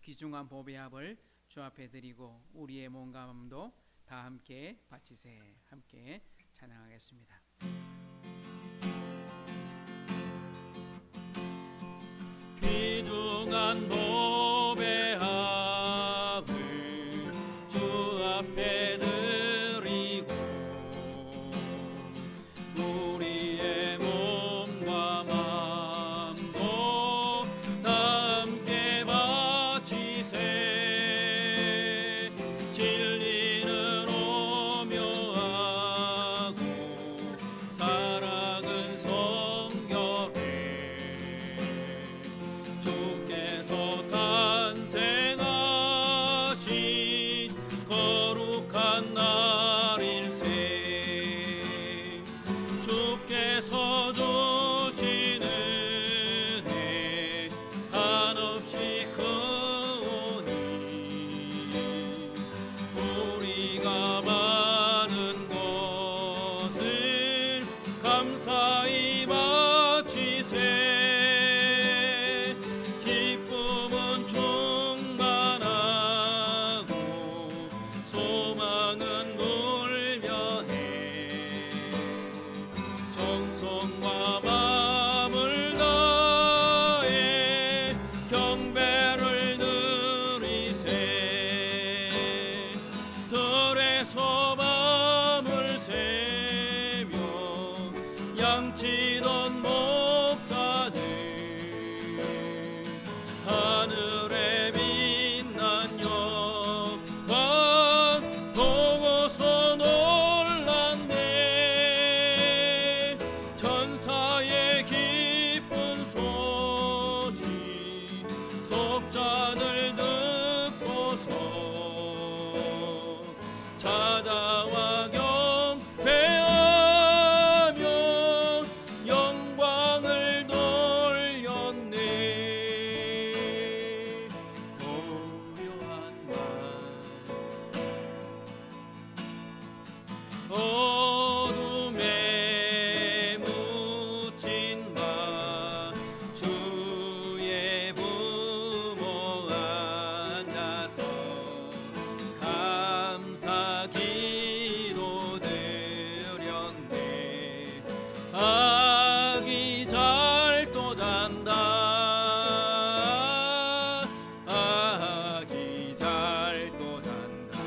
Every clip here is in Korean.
귀중한 보배 합을 주 앞에 드리고 우리의 몸과 마음도 다 함께 바치세. 함께 찬양하겠습니다. 귀중한 보배 합을 주 앞에 드리고 우리의 몸과 마음도 다 함께 바치세. 진리는 오묘하고 사랑은 성결해. 주께서 탄생하신 거룩한 날일세. 주께서 주신 은혜 한없이 크오니 우리가 많은 것을 감사히 바치세. 기쁨은 충만하고 소망은 불면해. 정성과 마음을 다해 경배를 드리세. 들에서 밤을 새며 양치던 목자들 하늘에 빛난 영광 보고서 놀랐네. 천사의 기쁜 소식 속자들 듣고서 찾아와 경배하며 영광을 돌렸네. 고요한 밤 어둠에 묻힌 밤 주의 부모 앉아서 감사 기도 드렸네. 아기 잘도 잔다. 아기 잘도 잔다.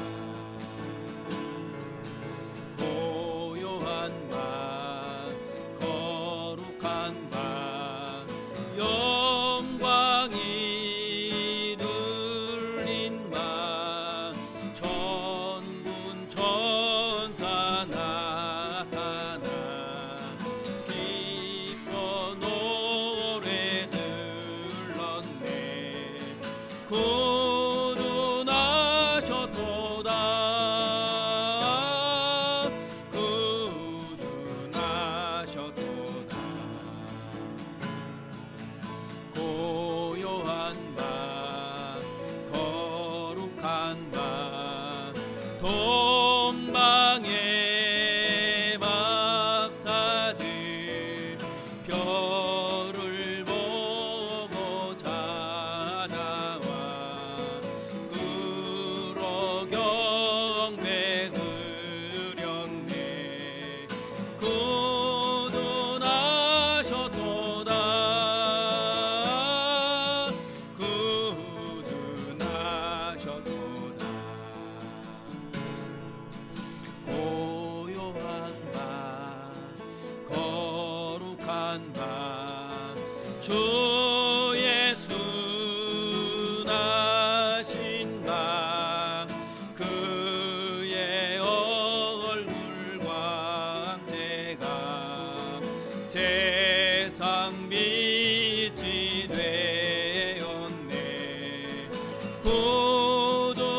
고요한 밤 거룩한 밤 영광이 눌린 밤 천군 천사 나타나 기뻐 노래 들렀네. 구주나셨도다. 구주나셨도다. 고요한 밤 거룩한 밤 동방의 박사들 별을 보고 찾아와 그러 경배 드렸네. 구주나셨도다. 구주나셨도다. 고요한 밤 거룩한 밤 주 예수 나신 밤 그의 얼굴 광대가 세상 빛이 되었네. 구주나셨도다.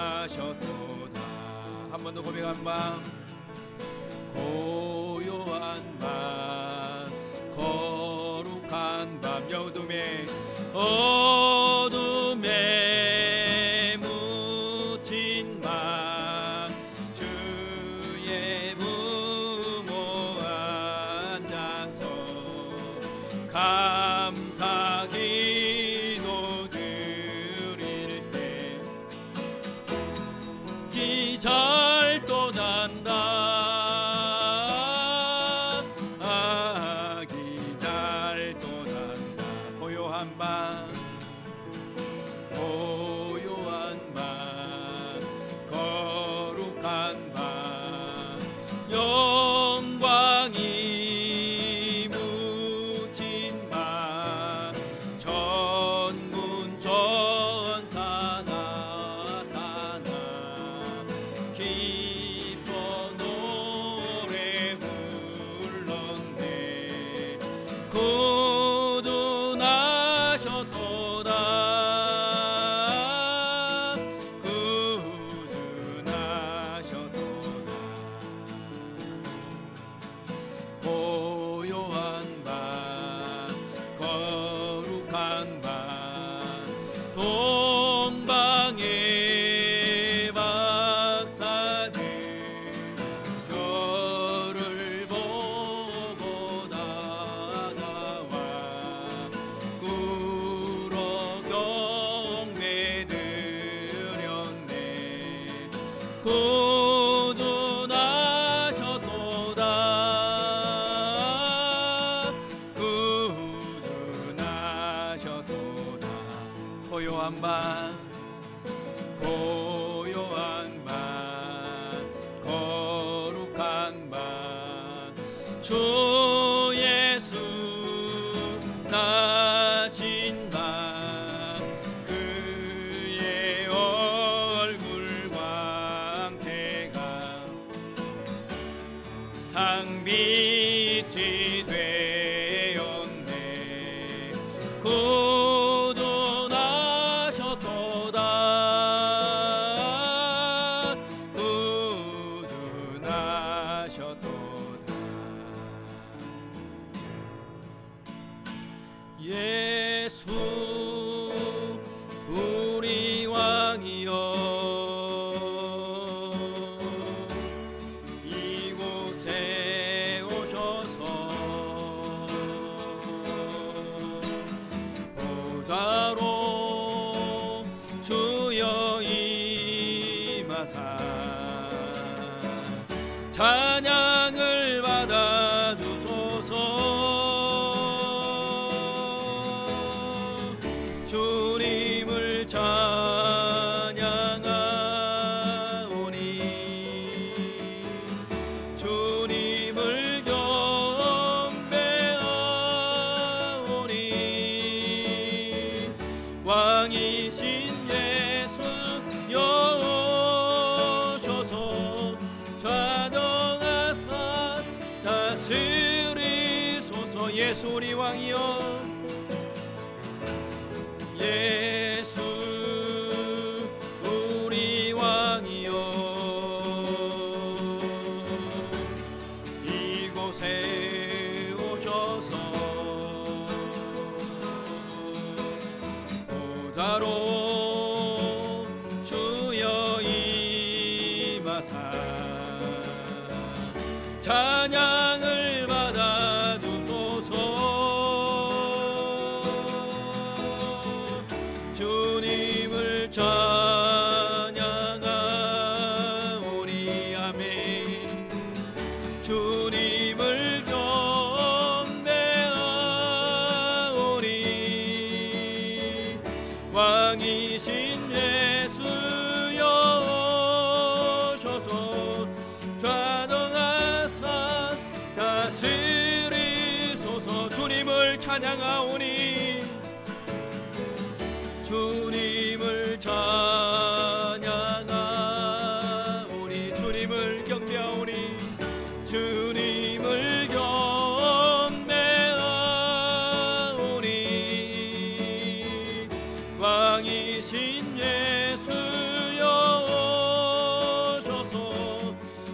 구주나셨도다. 한 번 더 고백한 밤 고요한 밤 거룩한 밤 어둠에 묻힌 밤 주의 부모 감사 기도 드릴 때 기절도 난다. 기절도 난다. 고요한 밤 거룩한 밤 영광이 묻힌 밤 전군 전사 나타나 기뻐 노래 불렀네. 고요한 밤 거룩한 밤 동방의 박사들 별을 보고 다가와 꿇어 경배 드렸네. 고요한 밤 거룩한 밤 주 예수 나신 밤 그의 얼굴 광채가 상빛이 되었네. 예수 우리 왕이여 이곳에 오셔서 보좌로 주여 임하사 찬양을 받아주소서. 주님을 찬양하오니 주님을 경배하오니 왕이신 예수 여오셔서 좌정하사 다스리소서. 예수 우리 왕이여 예수 우리 왕이여 이곳에 오셔서 보좌로 주여 임하사 찬양을 받아주소서. 주님을 찬양하오니 아멘. 주님을 경배하오니 왕이신 예수여 오셔서 좌정하사 다스리소서. 주님을 찬양하오니 주님을 찬양하오니 주님을 경배하오니 주님을 경배하오니 왕이신 예수여 오셔서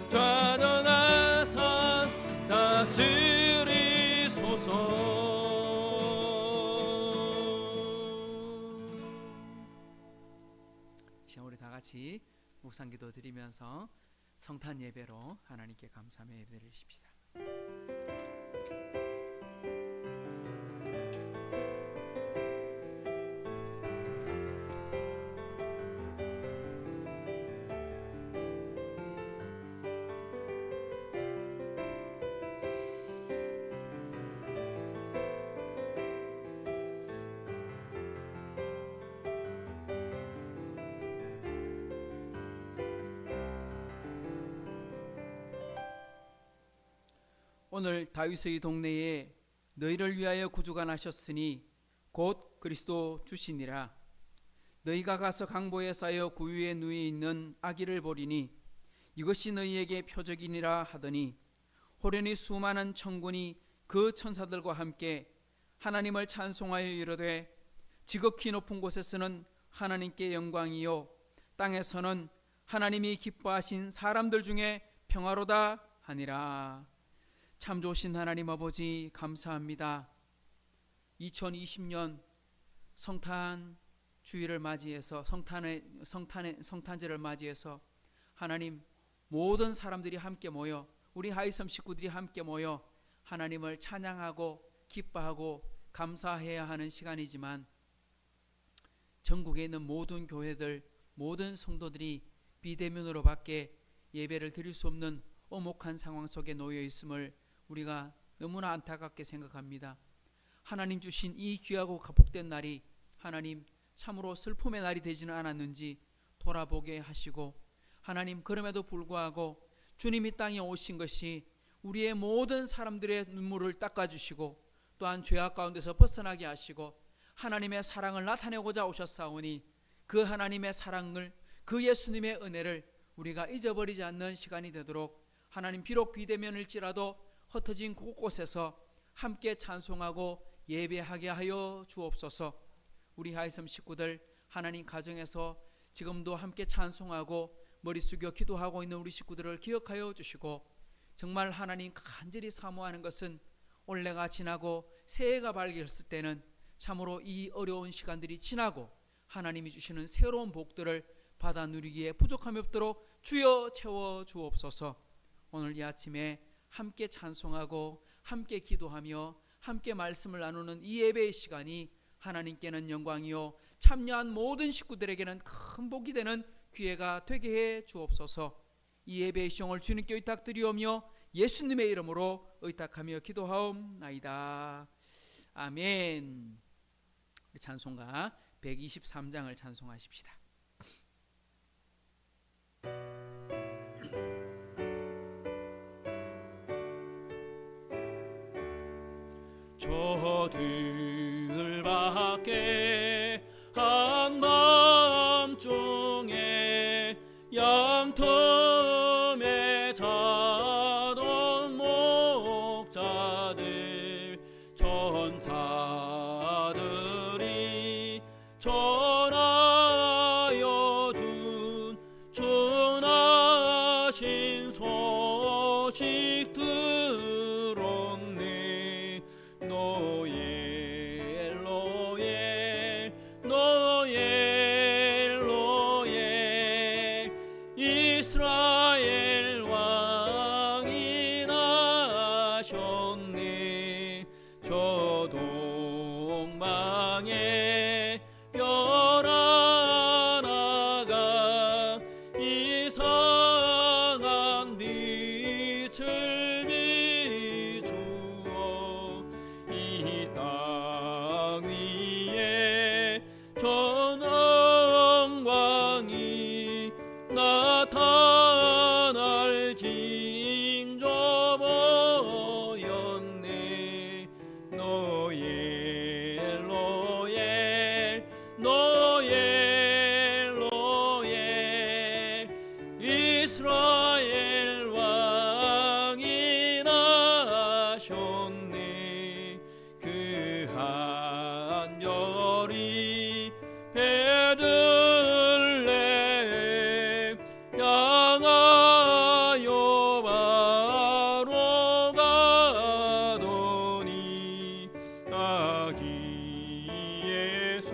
좌정하사 다스리소서. 우리 다 같이 묵상기도 드리면서 성탄 예배로 하나님께 감사함의 예배를 드리십시다. 오늘 다윗의 동네에 너희를 위하여 구주가 나셨으니 곧 그리스도 주시니라. 너희가 가서 강보에 쌓여 구유에 누이 있는 아기를 보리니 이것이 너희에게 표적이니라 하더니 호련히 수많은 천군이 그 천사들과 함께 하나님을 찬송하여 이르되 지극히 높은 곳에서는 하나님께 영광이요 땅에서는 하나님이 기뻐하신 사람들 중에 평화로다 하니라. 참 좋으신 하나님 아버지 감사합니다. 2020년 성탄 주일을 맞이해서 성탄제를 맞이해서 하나님 모든 사람들이 함께 모여 우리 하이섬 식구들이 함께 모여 하나님을 찬양하고 기뻐하고 감사해야 하는 시간이지만 전국에 있는 모든 교회들 모든 성도들이 비대면으로밖에 예배를 드릴 수 없는 엄혹한 상황 속에 놓여 있음을 우리가 너무나 안타깝게 생각합니다. 하나님 주신 이 귀하고 복된 날이 하나님 참으로 슬픔의 날이 되지는 않았는지 돌아보게 하시고 하나님 그럼에도 불구하고 주님이 땅에 오신 것이 우리의 모든 사람들의 눈물을 닦아주시고 또한 죄악 가운데서 벗어나게 하시고 하나님의 사랑을 나타내고자 오셨사오니 그 하나님의 사랑을 그 예수님의 은혜를 우리가 잊어버리지 않는 시간이 되도록 하나님 비록 비대면일지라도 흩어진 곳곳에서 함께 찬송하고 예배하게 하여 주옵소서. 우리 하이섬 식구들 하나님 가정에서 지금도 함께 찬송하고 머리 숙여 기도하고 있는 우리 식구들을 기억하여 주시고 정말 하나님 간절히 사모하는 것은 올해가 지나고 새해가 밝았을 때는 참으로 이 어려운 시간들이 지나고 하나님이 주시는 새로운 복들을 받아 누리기에 부족함이 없도록 주여 채워 주옵소서. 오늘 이 아침에 함께 찬송하고 함께 기도하며 함께 말씀을 나누는 이 예배의 시간이 하나님께는 영광이요 참여한 모든 식구들에게는 큰 복이 되는 기회가 되게 해 주옵소서. 이 예배의 시종을 주님께 의탁드리오며 예수님의 이름으로 의탁하며 기도하옵나이다. 아멘. 우리 찬송가 123장을 찬송하십시다. 저들밖에 한 마음 중에 양틈에 자던 목자들 천사들이 전하여 준 전하신 소식 들었네. 노엘 노엘 노엘 노엘 이스라엘 왕이 나셨네. 저 동방에 별 하나가 이상한 빛을 비추어 이 땅 위에 전 영광이 나타날 징조 보였네. 노엘 노엘 노엘 노엘 이스라엘 왕이 나셨네. 그 한 별이 베들레헴 향하여 바로 가더니 아기 예수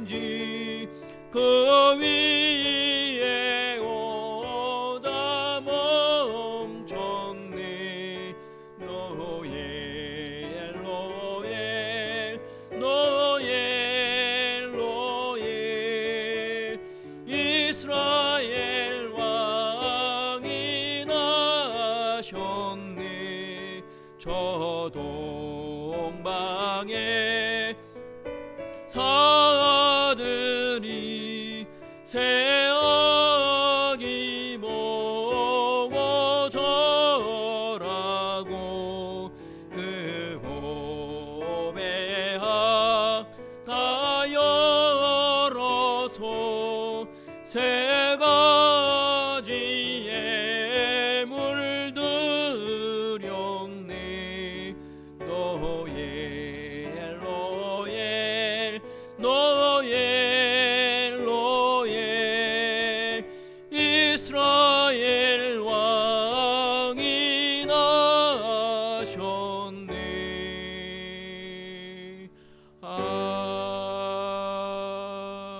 누구인지 그 위에 오자 멈췄네. 노엘 노엘 노엘 노엘 이스라엘 왕이 나셨네. 저 동방에 사들이 새아기 보고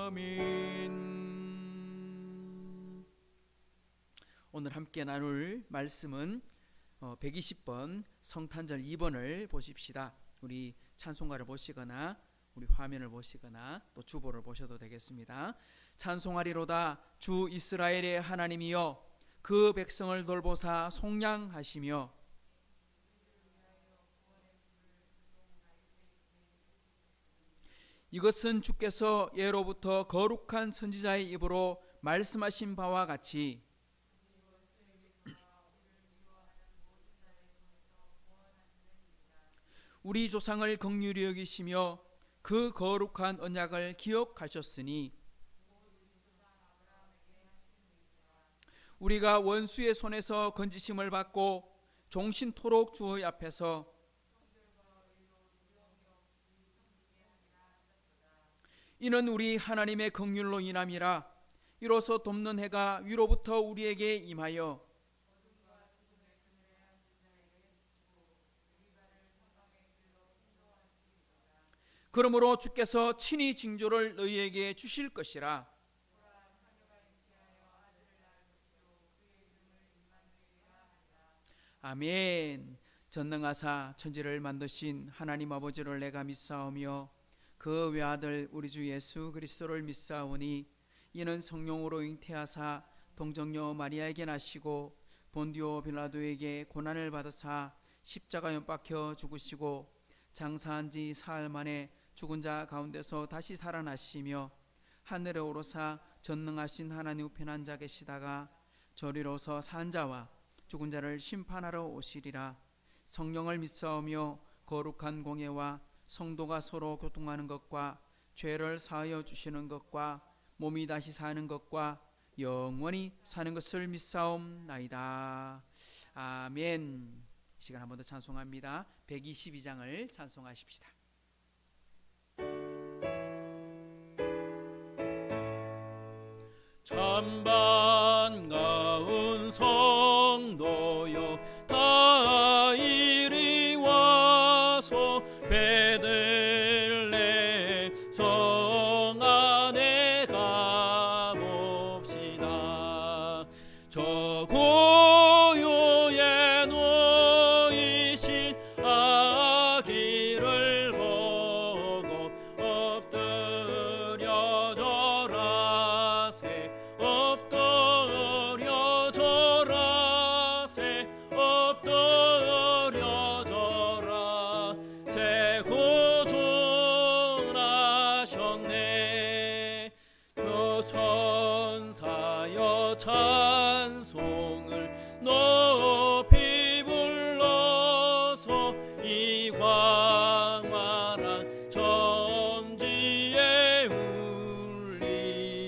아멘. 오늘 함께 나눌 말씀은 120번 성탄절 2번을 보십시다. 우리 찬송가를 보시거나 우리 화면을 보시거나 또 주보를 보셔도 되겠습니다. 찬송하리로다 주 이스라엘의 하나님이여 그 백성을 돌보사 속량하시며 이것은 주께서 예로부터 거룩한 선지자의 입으로 말씀하신 바와 같이 우리 조상을 긍휼히 여기시며 그 거룩한 언약을 기억하셨으니 우리가 원수의 손에서 건지심을 받고 종신토록 주의 앞에서 이는 우리 하나님의 긍휼로 인함이라. 이로써 돕는 해가 위로부터 우리에게 임하여 그러므로 주께서 친히 징조를 너희에게 주실 것이라. 아멘. 전능하사 천지를 만드신 하나님 아버지를 내가 믿사오며 그 외아들 우리 주 예수 그리스도를 믿사오니 이는 성령으로 잉태하사 동정녀 마리아에게 나시고 본디오 빌라도에게 고난을 받으사 십자가 연박혀 죽으시고 장사한 지 사흘 만에 죽은 자 가운데서 다시 살아나시며 하늘에 오르사 전능하신 하나님 우편에 앉아 계시다가 저리로서 산 자와 죽은 자를 심판하러 오시리라. 성령을 믿사오며 거룩한 공예와 성도가 서로 교통하는 것과 죄를 사하여 주시는 것과 몸이 다시 사는 것과 영원히 사는 것을 믿사옵나이다. 아멘. 이 시간 한 번 더 찬송합니다. 122장을 찬송하십시다. 참 반가운 성도여 다 이리 와서 베들레헴 성 안에 가봅시다. 저 고요에 놓이신 아기를 보고 엎드려 절하세 엎드려 절하세 엎드려 절하세 구원하셨네. 그 천사여 찬송을 높이 불러서 이 광활한 천지에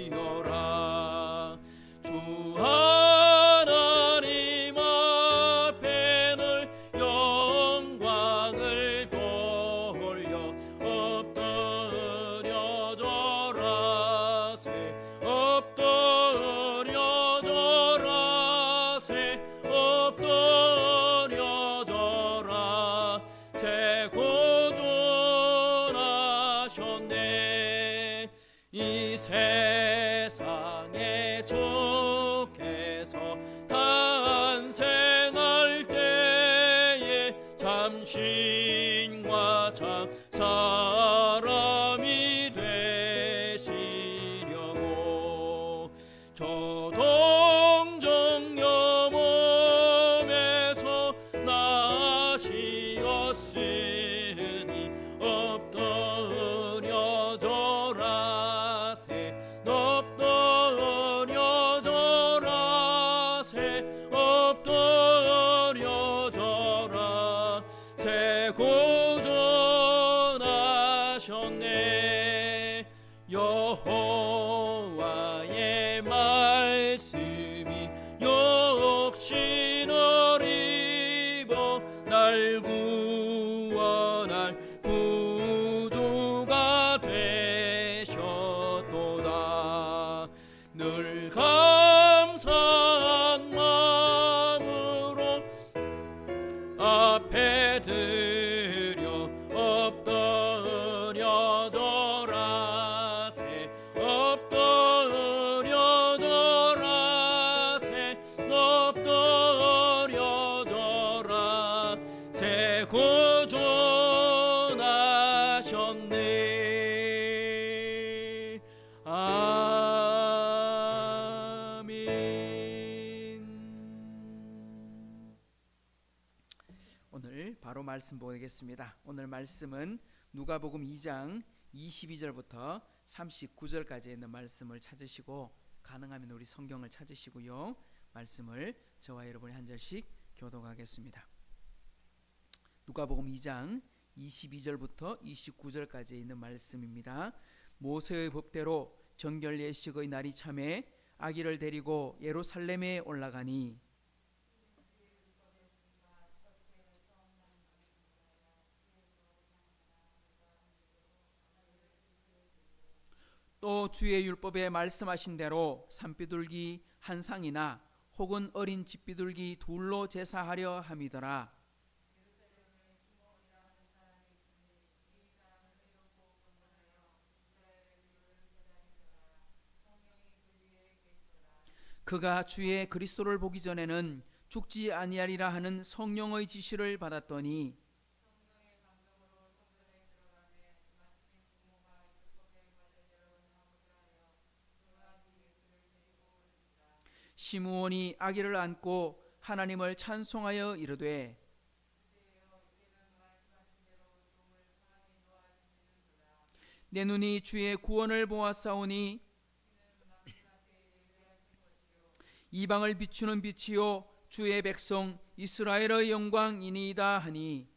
울리어라. 주 하나님 앞에 늘 영광을 돌려 엎드려 절하세 엎드려 절하세 엎드려 절하세 구원하셨네. 이 세상에 주께서 탄생할 때에 참신과 참 사람이 되시려고 저 동정녀 몸에서 나시었으니 엎드려 절하세 엎드려 절하세 엎드려 절하세 구원하셨네. 여호와의 말씀이 육신을 입어 날 구원할 구주가 되셨도다. 늘 감사한 마음으로 앞에 드려 엎드려져라 새 엎드려져라 새 엎드려져라 새 구원하셨네. 아멘. 오늘 바로 말씀 보겠습니다. 오늘 말씀은 누가복음 2장 22절부터 39절까지 있는 말씀을 찾으시고, 가능하면 우리 성경을 찾으시고요, 말씀을 저와 여러분이 한 절씩 교독하겠습니다. 누가복음 2장 22절부터 29절까지 있는 말씀입니다. 모세의 법대로 정결 예식의 날이 참에 아기를 데리고 예루살렘에 올라가니 또 주의 율법에 말씀하신 대로 산비둘기 한 상이나 혹은 어린 집비둘기 둘로 제사하려 함이더라. 그가 주의 그리스도를 보기 전에는 죽지 아니하리라 하는 성령의 지시를 받았더니 시므온이 아기를 안고 하나님을 찬송하여 이르되 내 눈이 주의 구원을 보았사오니 이방을 비추는 빛이요 주의 백성 이스라엘의 영광이니이다 하니,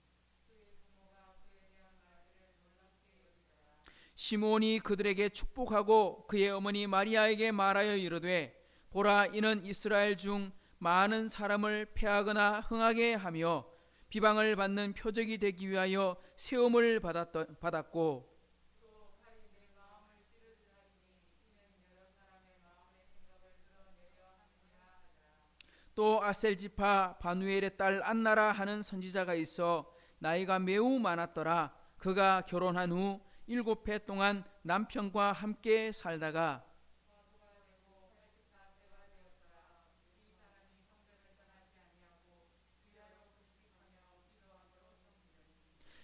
시므온이 그들에게 축복하고 그의 어머니 마리아에게 말하여 이르되 보라, 이는 이스라엘 중 많은 사람을 패하거나 흥하게 하며 비방을 받는 표적이 되기 위하여 세움을 받았고, 또 아셀지파 바누엘의 딸 안나라 하는 선지자가 있어 나이가 매우 많았더라. 그가 결혼한 후 7해 동안 남편과 함께 살다가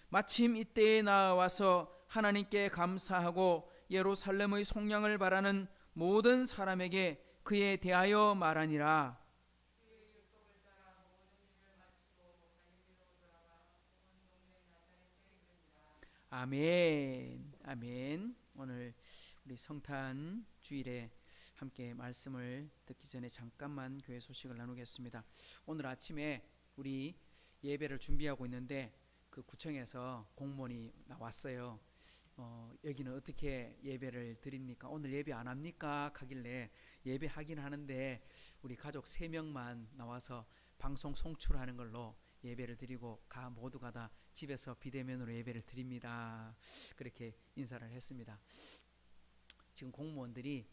마침 이때에 나와서 하나님께 감사하고 예루살렘의 속량을 바라는 모든 사람에게 그에 대하여 말하니라. 아멘. 아멘. 오늘 우리 성탄 주일에 함께 말씀을 듣기 전에 잠깐만 교회 소식을 나누겠습니다. 오늘 아침에 우리 예배를 준비하고 있는데 그 구청에서 공무원이 나왔어요. 여기는 어떻게 예배를 드립니까? 오늘 예배 안 합니까? 하길래 예배하긴 하는데 우리 가족 3명만 나와서 방송 송출하는 걸로 예배를 드리고 모두가 다 집에서 비대면으로 예배를 드립니다. 그렇게 인사를 했습니다. 지금 공무원들이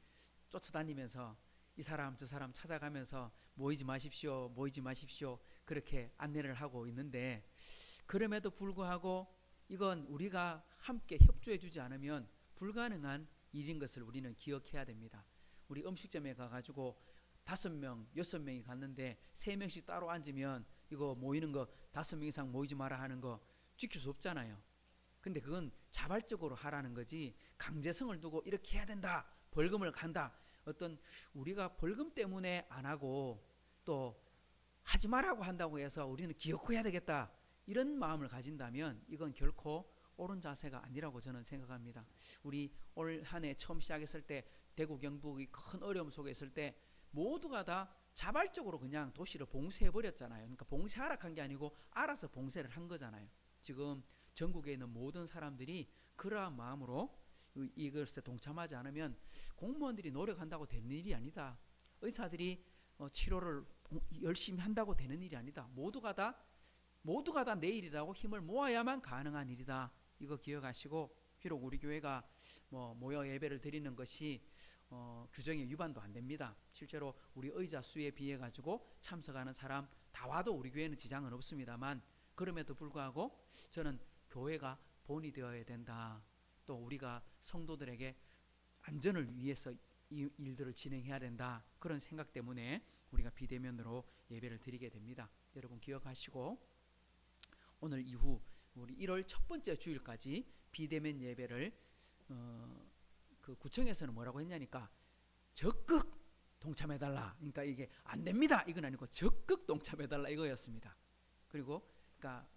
쫓아다니면서 이 사람 저 사람 찾아가면서 모이지 마십시오, 모이지 마십시오, 그렇게 안내를 하고 있는데, 그럼에도 불구하고 이건 우리가 함께 협조해 주지 않으면 불가능한 일인 것을 우리는 기억해야 됩니다. 우리 음식점에 가가지고 5명, 6명이 갔는데 3명씩 따로 앉으면 이거 모이는 거 5명 이상 모이지 마라 하는 거 지킬 수 없잖아요. 근데 그건 자발적으로 하라는 거지 강제성을 두고 이렇게 해야 된다, 벌금을 간다, 어떤 우리가 벌금 때문에 안 하고 또 하지 말라고 한다고 해서 우리는 기어코해야 되겠다, 이런 마음을 가진다면 이건 결코 옳은 자세가 아니라고 저는 생각합니다. 우리 올 한 해 처음 시작했을 때 대구 경북이 큰 어려움 속에 있을 때 모두가 다 자발적으로 그냥 도시를 봉쇄해버렸잖아요. 그러니까 봉쇄 하락한 게 아니고 알아서 봉쇄를 한 거잖아요. 지금 전국에 있는 모든 사람들이 그러한 마음으로 이것에 동참하지 않으면 공무원들이 노력한다고 되는 일이 아니다. 의사들이 치료를 열심히 한다고 되는 일이 아니다. 모두가 다 내일이라고 힘을 모아야만 가능한 일이다. 이거 기억하시고, 비록 우리 교회가 모여 예배를 드리는 것이 규정에 위반도 안 됩니다. 실제로 우리 의자 수에 비해 가지고 참석하는 사람 다 와도 우리 교회는 지장은 없습니다만, 그럼에도 불구하고 저는 교회가 본이 되어야 된다. 또 우리가 성도들에게 안전을 위해서 이 일들을 진행해야 된다. 그런 생각 때문에 우리가 비대면으로 예배를 드리게 됩니다. 여러분 기억하시고 오늘 이후 우리 1월 첫 번째 주일까지 비대면 예배를 그 구청에서는 뭐라고 했냐니까 적극 동참해달라. 그러니까 이게 안 됩니다. 이건 아니고 적극 동참해달라 이거였습니다. 그리고 그러니까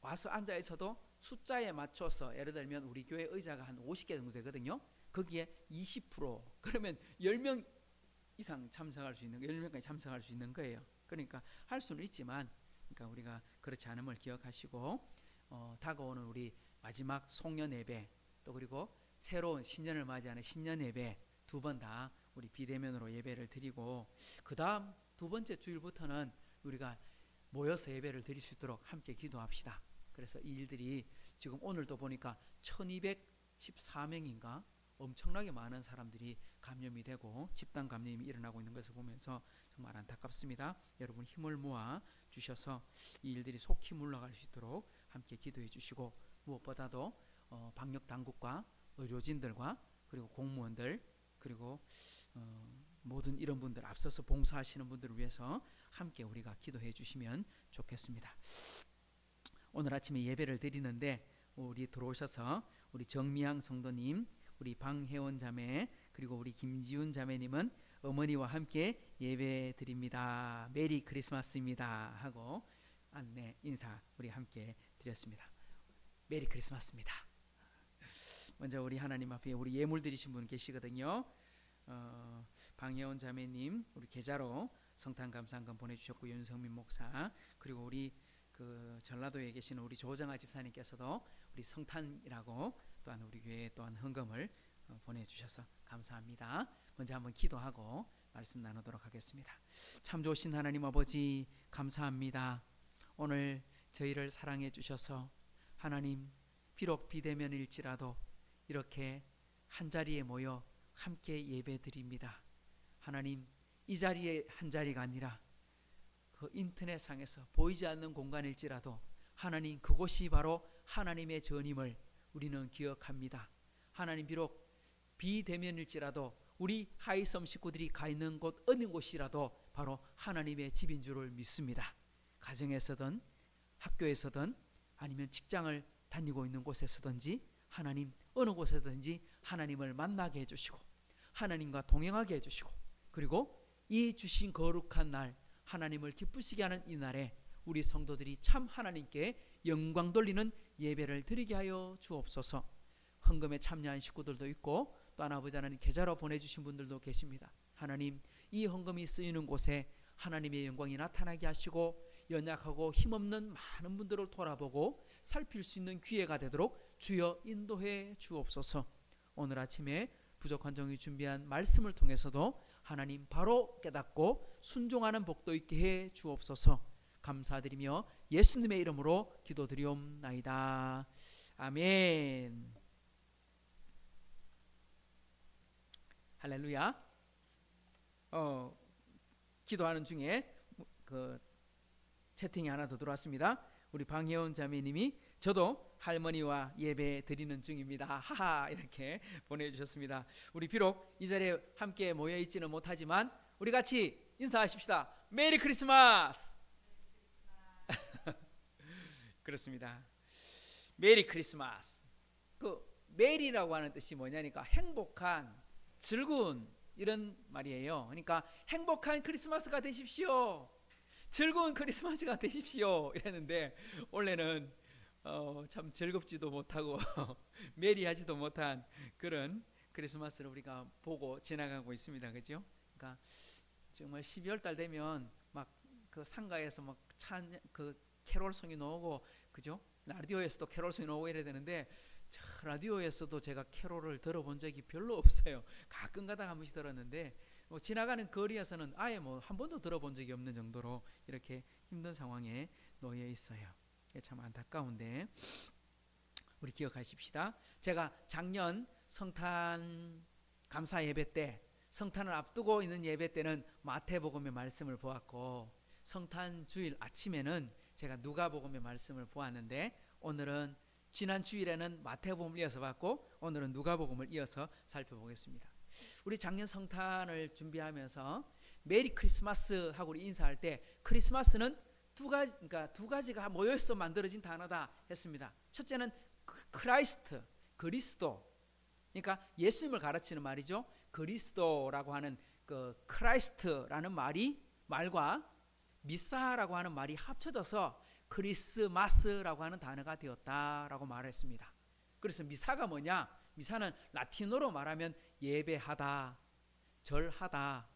와서 앉아 있어도 숫자에 맞춰서 예를 들면 우리 교회 의자가 한 50개 정도 되거든요. 거기에 20% 그러면 10명 이상 참석할 수 있는 10명까지 참석할 수 있는 거예요. 그러니까 할 수는 있지만 그러니까 우리가 그렇지 않음을 기억하시고 다가오는 우리 마지막 송년 예배 또 그리고 새로운 신년을 맞이하는 신년 예배 두 번 다 우리 비대면으로 예배를 드리고 그 다음 두 번째 주일부터는 우리가 모여서 예배를 드릴 수 있도록 함께 기도합시다. 그래서 이 일들이 지금 오늘도 보니까 1214명인가 엄청나게 많은 사람들이 감염이 되고 집단 감염이 일어나고 있는 것을 보면서 정말 안타깝습니다. 여러분 힘을 모아 주셔서 이 일들이 속히 물러갈 수 있도록 함께 기도해 주시고 무엇보다도 방역 당국과 의료진들과 그리고 공무원들 그리고 모든 이런 분들 앞서서 봉사하시는 분들을 위해서 함께 우리가 기도해 주시면 좋겠습니다. 오늘 아침에 예배를 드리는데 우리 들어오셔서 우리 정미향 성도님 우리 방혜원 자매 그리고 우리 김지훈 자매님은 어머니와 함께 예배 드립니다. 메리 크리스마스입니다 하고 안내 인사 우리 함께 드렸습니다. 메리 크리스마스입니다. 먼저 우리 하나님 앞에 우리 예물 드리신 분 계시거든요. 방혜원 자매님 우리 계좌로 성탄 감사한금 보내주셨고 윤성민 목사 그리고 우리 그 전라도에 계시는 우리 조정아 집사님께서도 우리 성탄이라고 또한 우리 교회에 또한 헌금을 보내주셔서 감사합니다. 먼저 한번 기도하고 말씀 나누도록 하겠습니다. 참 좋으신 하나님 아버지 감사합니다. 오늘 저희를 사랑해 주셔서 하나님 비록 비대면일지라도 이렇게 한자리에 모여 함께 예배 드립니다. 하나님 이 자리에 한 자리가 아니라 그 인터넷상에서 보이지 않는 공간일지라도 하나님 그곳이 바로 하나님의 전임을 우리는 기억합니다. 하나님 비록 비대면일지라도 우리 하이섬 식구들이 가 있는 곳 어느 곳이라도 바로 하나님의 집인 줄을 믿습니다. 가정에서든 학교에서든 아니면 직장을 다니고 있는 곳에서든지 하나님 어느 곳에서든지 하나님을 만나게 해주시고 하나님과 동행하게 해주시고 그리고 이 주신 거룩한 날 하나님을 기쁘시게 하는 이 날에 우리 성도들이 참 하나님께 영광 돌리는 예배를 드리게 하여 주옵소서. 헌금에 참여한 식구들도 있고 또 아버지 하나님 계좌로 보내주신 분들도 계십니다. 하나님 이 헌금이 쓰이는 곳에 하나님의 영광이 나타나게 하시고 연약하고 힘없는 많은 분들을 돌아보고 살필 수 있는 기회가 되도록 주여 인도해 주옵소서. 오늘 아침에 부족한 종이 준비한 말씀을 통해서도 하나님 바로 깨닫고 순종하는 복도 있게 해 주옵소서. 감사드리며 예수님의 이름으로 기도드리옵나이다. 아멘. 할렐루야. 기도하는 중에 그 채팅이 하나 더 들어왔습니다. 우리 방혜원 자매님이 저도 할머니와 예배 드리는 중입니다. 하하 이렇게 보내주셨습니다. 우리 비록 이 자리에 함께 모여 있지는 못하지만 우리 같이 인사하십시다. 메리 크리스마스. 그렇습니다. 메리 크리스마스. 그 메리라고 하는 뜻이 뭐냐니까 행복한, 즐거운 이런 말이에요. 그러니까 행복한 크리스마스가 되십시오. 즐거운 크리스마스가 되십시오 이랬는데 원래는 참 즐겁지도 못하고 메리하지도 못한 그런 크리스마스를 우리가 보고 지나가고 있습니다. 그죠? 그러니까 정말 12월 달 되면 막 그 상가에서 막 그 캐롤송이 나오고 그죠? 라디오에서도 캐롤송이 나오고 이래야 되는데 라디오에서도 제가 캐롤을 들어본 적이 별로 없어요. 가끔 가다 한 번씩 들었는데 지나가는 거리에서는 아예 한 번도 들어본 적이 없는 정도로 이렇게 힘든 상황에 놓여 있어요. 참 안타까운데 우리 기억하십시다. 제가 작년 성탄 감사 예배 때 성탄을 앞두고 있는 예배 때는 마태복음의 말씀을 보았고 성탄 주일 아침에는 제가 제가 누가복음의 말씀을 보았는데 오늘은 지난 주일에는 마태복음을 이어서 봤고 오늘은 누가복음을 이어서 살펴보겠습니다. 우리 작년 성탄을 준비하면서 메리 크리스마스 하고 우리 인사할 때 크리스마스는 두 가지가 모여서 만들어진 단어다 했습니다. 첫째는 크라이스트, 그리스도. 그러니까 예수님을 가르치는 말이죠. 그리스도라고 하는 그 크라이스트라는 말과 미사라고 하는 말이 합쳐져서 크리스마스라고 하는 단어가 되었다라고 말했습니다. 그래서 미사가 뭐냐? 미사는 라틴어로 말하면 예배하다, 절하다,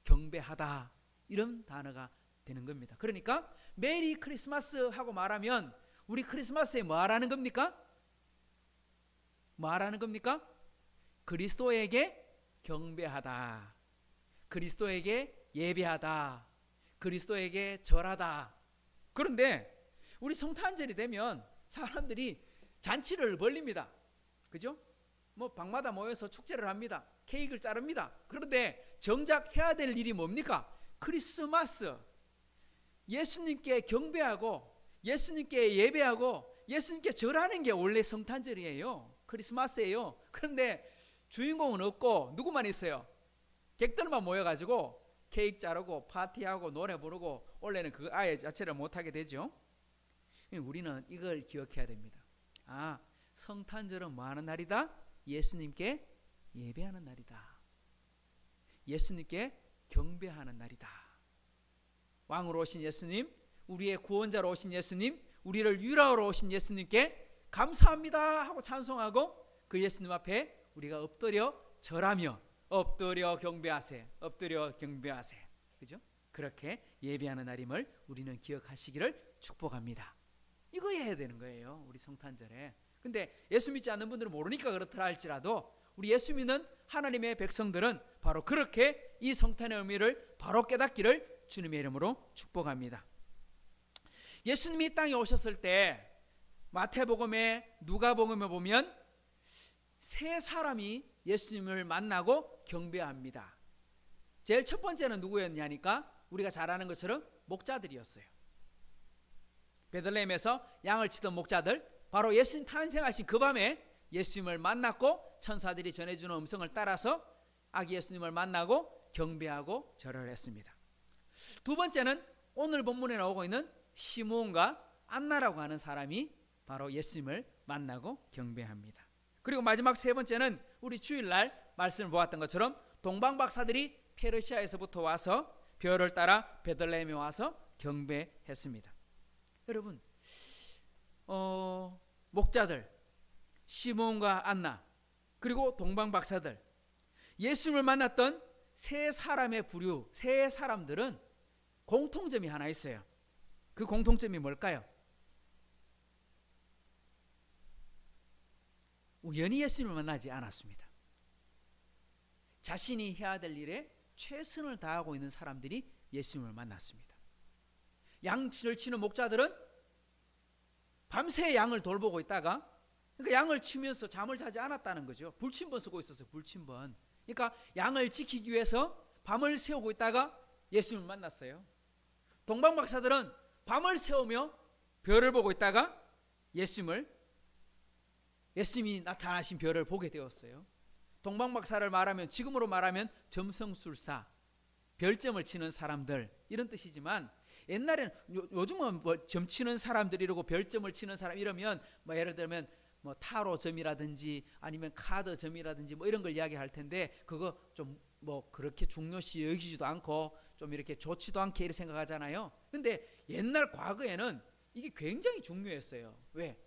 경배하다 이런 단어가 되는 겁니다. 그러니까 메리 크리스마스 하고 말하면 우리 크리스마스에 뭐 하라는 겁니까? 뭐 하라는 겁니까? 그리스도에게 경배하다, 그리스도에게 예배하다, 그리스도에게 절하다. 그런데 우리 성탄절이 되면 사람들이 잔치를 벌립니다. 그죠? 뭐 방마다 모여서 축제를 합니다. 케이크를 자릅니다. 그런데 정작 해야 될 일이 뭡니까? 크리스마스. 예수님께 경배하고 예수님께 예배하고 예수님께 절하는 게 원래 성탄절이에요. 크리스마스예요. 그런데 주인공은 없고 누구만 있어요? 객들만 모여가지고 케이크 자르고 파티하고 노래 부르고 원래는 그 아예 자체를 못하게 되죠. 우리는 이걸 기억해야 됩니다. 아, 성탄절은 뭐 하는 날이다? 예수님께 예배하는 날이다. 예수님께 경배하는 날이다. 왕으로 오신 예수님, 우리의 구원자로 오신 예수님, 우리를 유일하러 오신 예수님께 감사합니다 하고 찬송하고 그 예수님 앞에 우리가 엎드려 절하며 엎드려 경배하세, 엎드려 경배하세. 그죠? 그렇게 예배하는 날임을 우리는 기억하시기를 축복합니다. 이거 해야 되는 거예요, 우리 성탄절에. 근데 예수 믿지 않는 분들은 모르니까 그렇더라 할지라도 우리 예수 믿는 하나님의 백성들은 바로 그렇게 이 성탄의 의미를 바로 깨닫기를 주님의 이름으로 축복합니다. 예수님이 땅에 오셨을 때 마태복음에 누가복음에 보면 세 사람이 예수님을 만나고 경배합니다. 제일 첫 번째는 누구였냐니까 우리가 잘 아는 것처럼 목자들이었어요. 베들레헴에서 양을 치던 목자들, 바로 예수님 탄생하신 그 밤에 예수님을 만났고 천사들이 전해주는 음성을 따라서 아기 예수님을 만나고 경배하고 절을 했습니다. 두 번째는 오늘 본문에 나오고 있는 시므온과 안나라고 하는 사람이 바로 예수님을 만나고 경배합니다. 그리고 마지막 세 번째는 우리 주일날 말씀을 보았던 것처럼 동방박사들이 페르시아에서부터 와서 별을 따라 베들레헴에 와서 경배했습니다. 여러분, 목자들, 시므온과 안나, 그리고 동방박사들, 예수님을 만났던 세 사람의 부류, 세 사람들은 공통점이 하나 있어요. 그 공통점이 뭘까요? 우연히 예수님을 만나지 않았습니다. 자신이 해야 될 일에 최선을 다하고 있는 사람들이 예수님을 만났습니다. 양을 치는 목자들은 밤새 양을 돌보고 있다가, 그러니까 양을 치면서 잠을 자지 않았다는 거죠. 불침번 쓰고 있었어요. 불침번. 그러니까 양을 지키기 위해서 밤을 새우고 있다가 예수님을 만났어요. 동방박사들은 밤을 새우며 별을 보고 있다가 예수님이 나타나신 별을 보게 되었어요. 동방박사를 말하면, 지금으로 말하면 점성술사, 별점을 치는 사람들 이런 뜻이지만, 옛날에는 요즘은 뭐 점 치는 사람들 이러고 별점을 치는 사람 이러면 뭐 예를 들면 뭐 타로점이라든지 아니면 카드점이라든지 뭐 이런 걸 이야기할 텐데, 그거 좀 뭐 그렇게 중요시 여기지도 않고 좀 이렇게 좋지도 않게 이렇게 생각하잖아요. 근데 옛날 과거에는 이게 굉장히 중요했어요. 왜?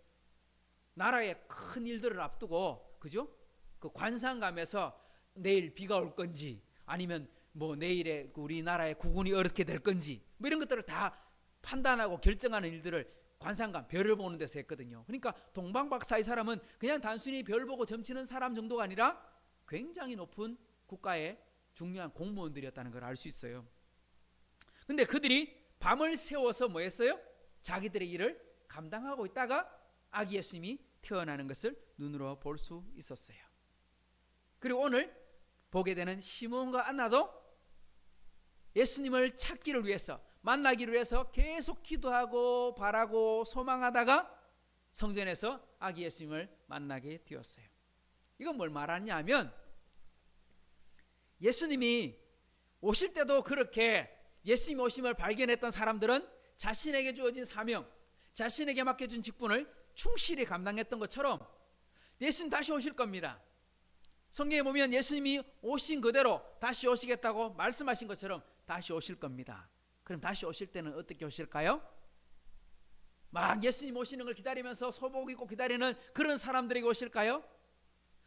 나라의 큰 일들을 앞두고, 그죠? 그 관상감에서 내일 비가 올 건지 아니면 뭐 내일에 우리나라의 국운이 어떻게 될 건지 뭐 이런 것들을 다 판단하고 결정하는 일들을 관상감, 별을 보는 데서 했거든요. 그러니까 동방박사의 사람은 그냥 단순히 별 보고 점치는 사람 정도가 아니라 굉장히 높은 국가의 중요한 공무원들이었다는 걸 알 수 있어요. 근데 그들이 밤을 새워서 뭐 했어요? 자기들의 일을 감당하고 있다가 아기 예수님이 태어나는 것을 눈으로 볼 수 있었어요. 그리고 오늘 보게 되는 시므온과 안나도 예수님을 찾기를 위해서 만나기로 해서 계속 기도하고 바라고 소망하다가 성전에서 아기 예수님을 만나게 되었어요. 이건 뭘 말하냐 하면 예수님이 오실 때도 그렇게 예수님 오심을 발견했던 사람들은 자신에게 주어진 사명, 자신에게 맡겨준 직분을 충실히 감당했던 것처럼 예수님 다시 오실 겁니다. 성경에 보면 예수님이 오신 그대로 다시 오시겠다고 말씀하신 것처럼 다시 오실 겁니다. 그럼 다시 오실 때는 어떻게 오실까요? 막 예수님 오시는 걸 기다리면서 소복 입고 기다리는 그런 사람들에게 오실까요?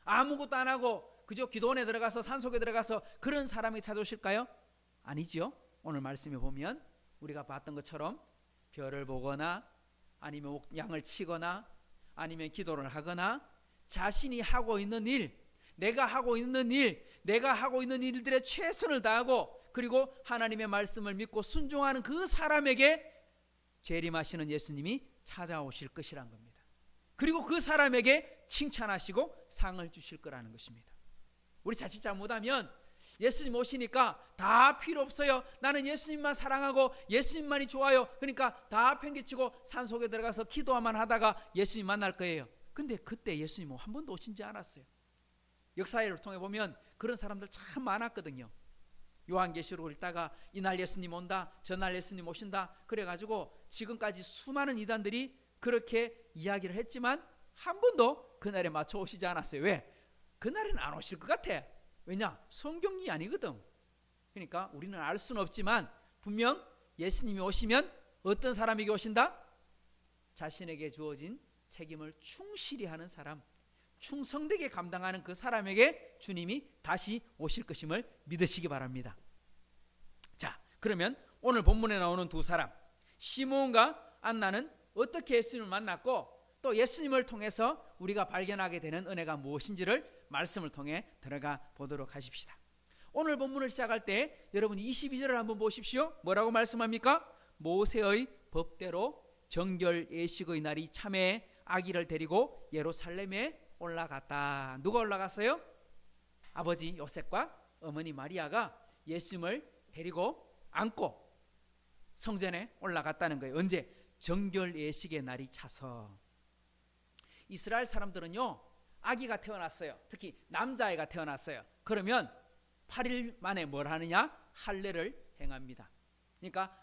아무것도 안 하고 그저 기도원에 들어가서 산속에 들어가서 그런 사람에게 찾아오실까요? 아니죠. 오늘 말씀에 보면 우리가 봤던 것처럼 별을 보거나 아니면 양을 치거나 아니면 기도를 하거나 자신이 하고 있는 일, 내가 하고 있는 일들에 최선을 다하고 그리고 하나님의 말씀을 믿고 순종하는 그 사람에게 재림하시는 예수님이 찾아오실 것이란 겁니다. 그리고 그 사람에게 칭찬하시고 상을 주실 거라는 것입니다. 우리 자칫 잘못하면 예수님 오시니까 다 필요 없어요. 나는 예수님만 사랑하고 예수님만이 좋아요. 그러니까 다 팽개치고 산속에 들어가서 기도만 하다가 예수님 만날 거예요. 근데 그때 예수님은 한 번도 오신지 않았어요. 역사를 통해 보면 그런 사람들 참 많았거든요. 요한계시록을 읽다가 이날 예수님 온다, 저날 예수님 오신다 그래가지고 지금까지 수많은 이단들이 그렇게 이야기를 했지만 한 번도 그날에 맞춰 오시지 않았어요. 왜? 그날에는 안 오실 것 같아. 왜냐? 성경이 아니거든. 그러니까 우리는 알 수는 없지만 분명 예수님이 오시면 어떤 사람에게 오신다? 자신에게 주어진 책임을 충실히 하는 사람, 충성되게 감당하는 그 사람에게 주님이 다시 오실 것임을 믿으시기 바랍니다. 자, 그러면 오늘 본문에 나오는 두 사람 시므온과 안나는 어떻게 예수님을 만났고 또 예수님을 통해서 우리가 발견하게 되는 은혜가 무엇인지를 말씀을 통해 들어가 보도록 하십시다. 오늘 본문을 시작할 때 여러분 22절을 한번 보십시오. 뭐라고 말씀합니까? 모세의 법대로 정결 예식의 날이 참에 아기를 데리고 예루살렘에 올라갔다. 누가 올라갔어요? 아버지 요셉과 어머니 마리아가 예수님을 데리고 안고 성전에 올라갔다는 거예요. 언제? 정결 예식의 날이 차서. 이스라엘 사람들은요 아기가 태어났어요. 특히 남자아이가 태어났어요. 그러면 8일 만에 뭘 하느냐? 할례를 행합니다. 그러니까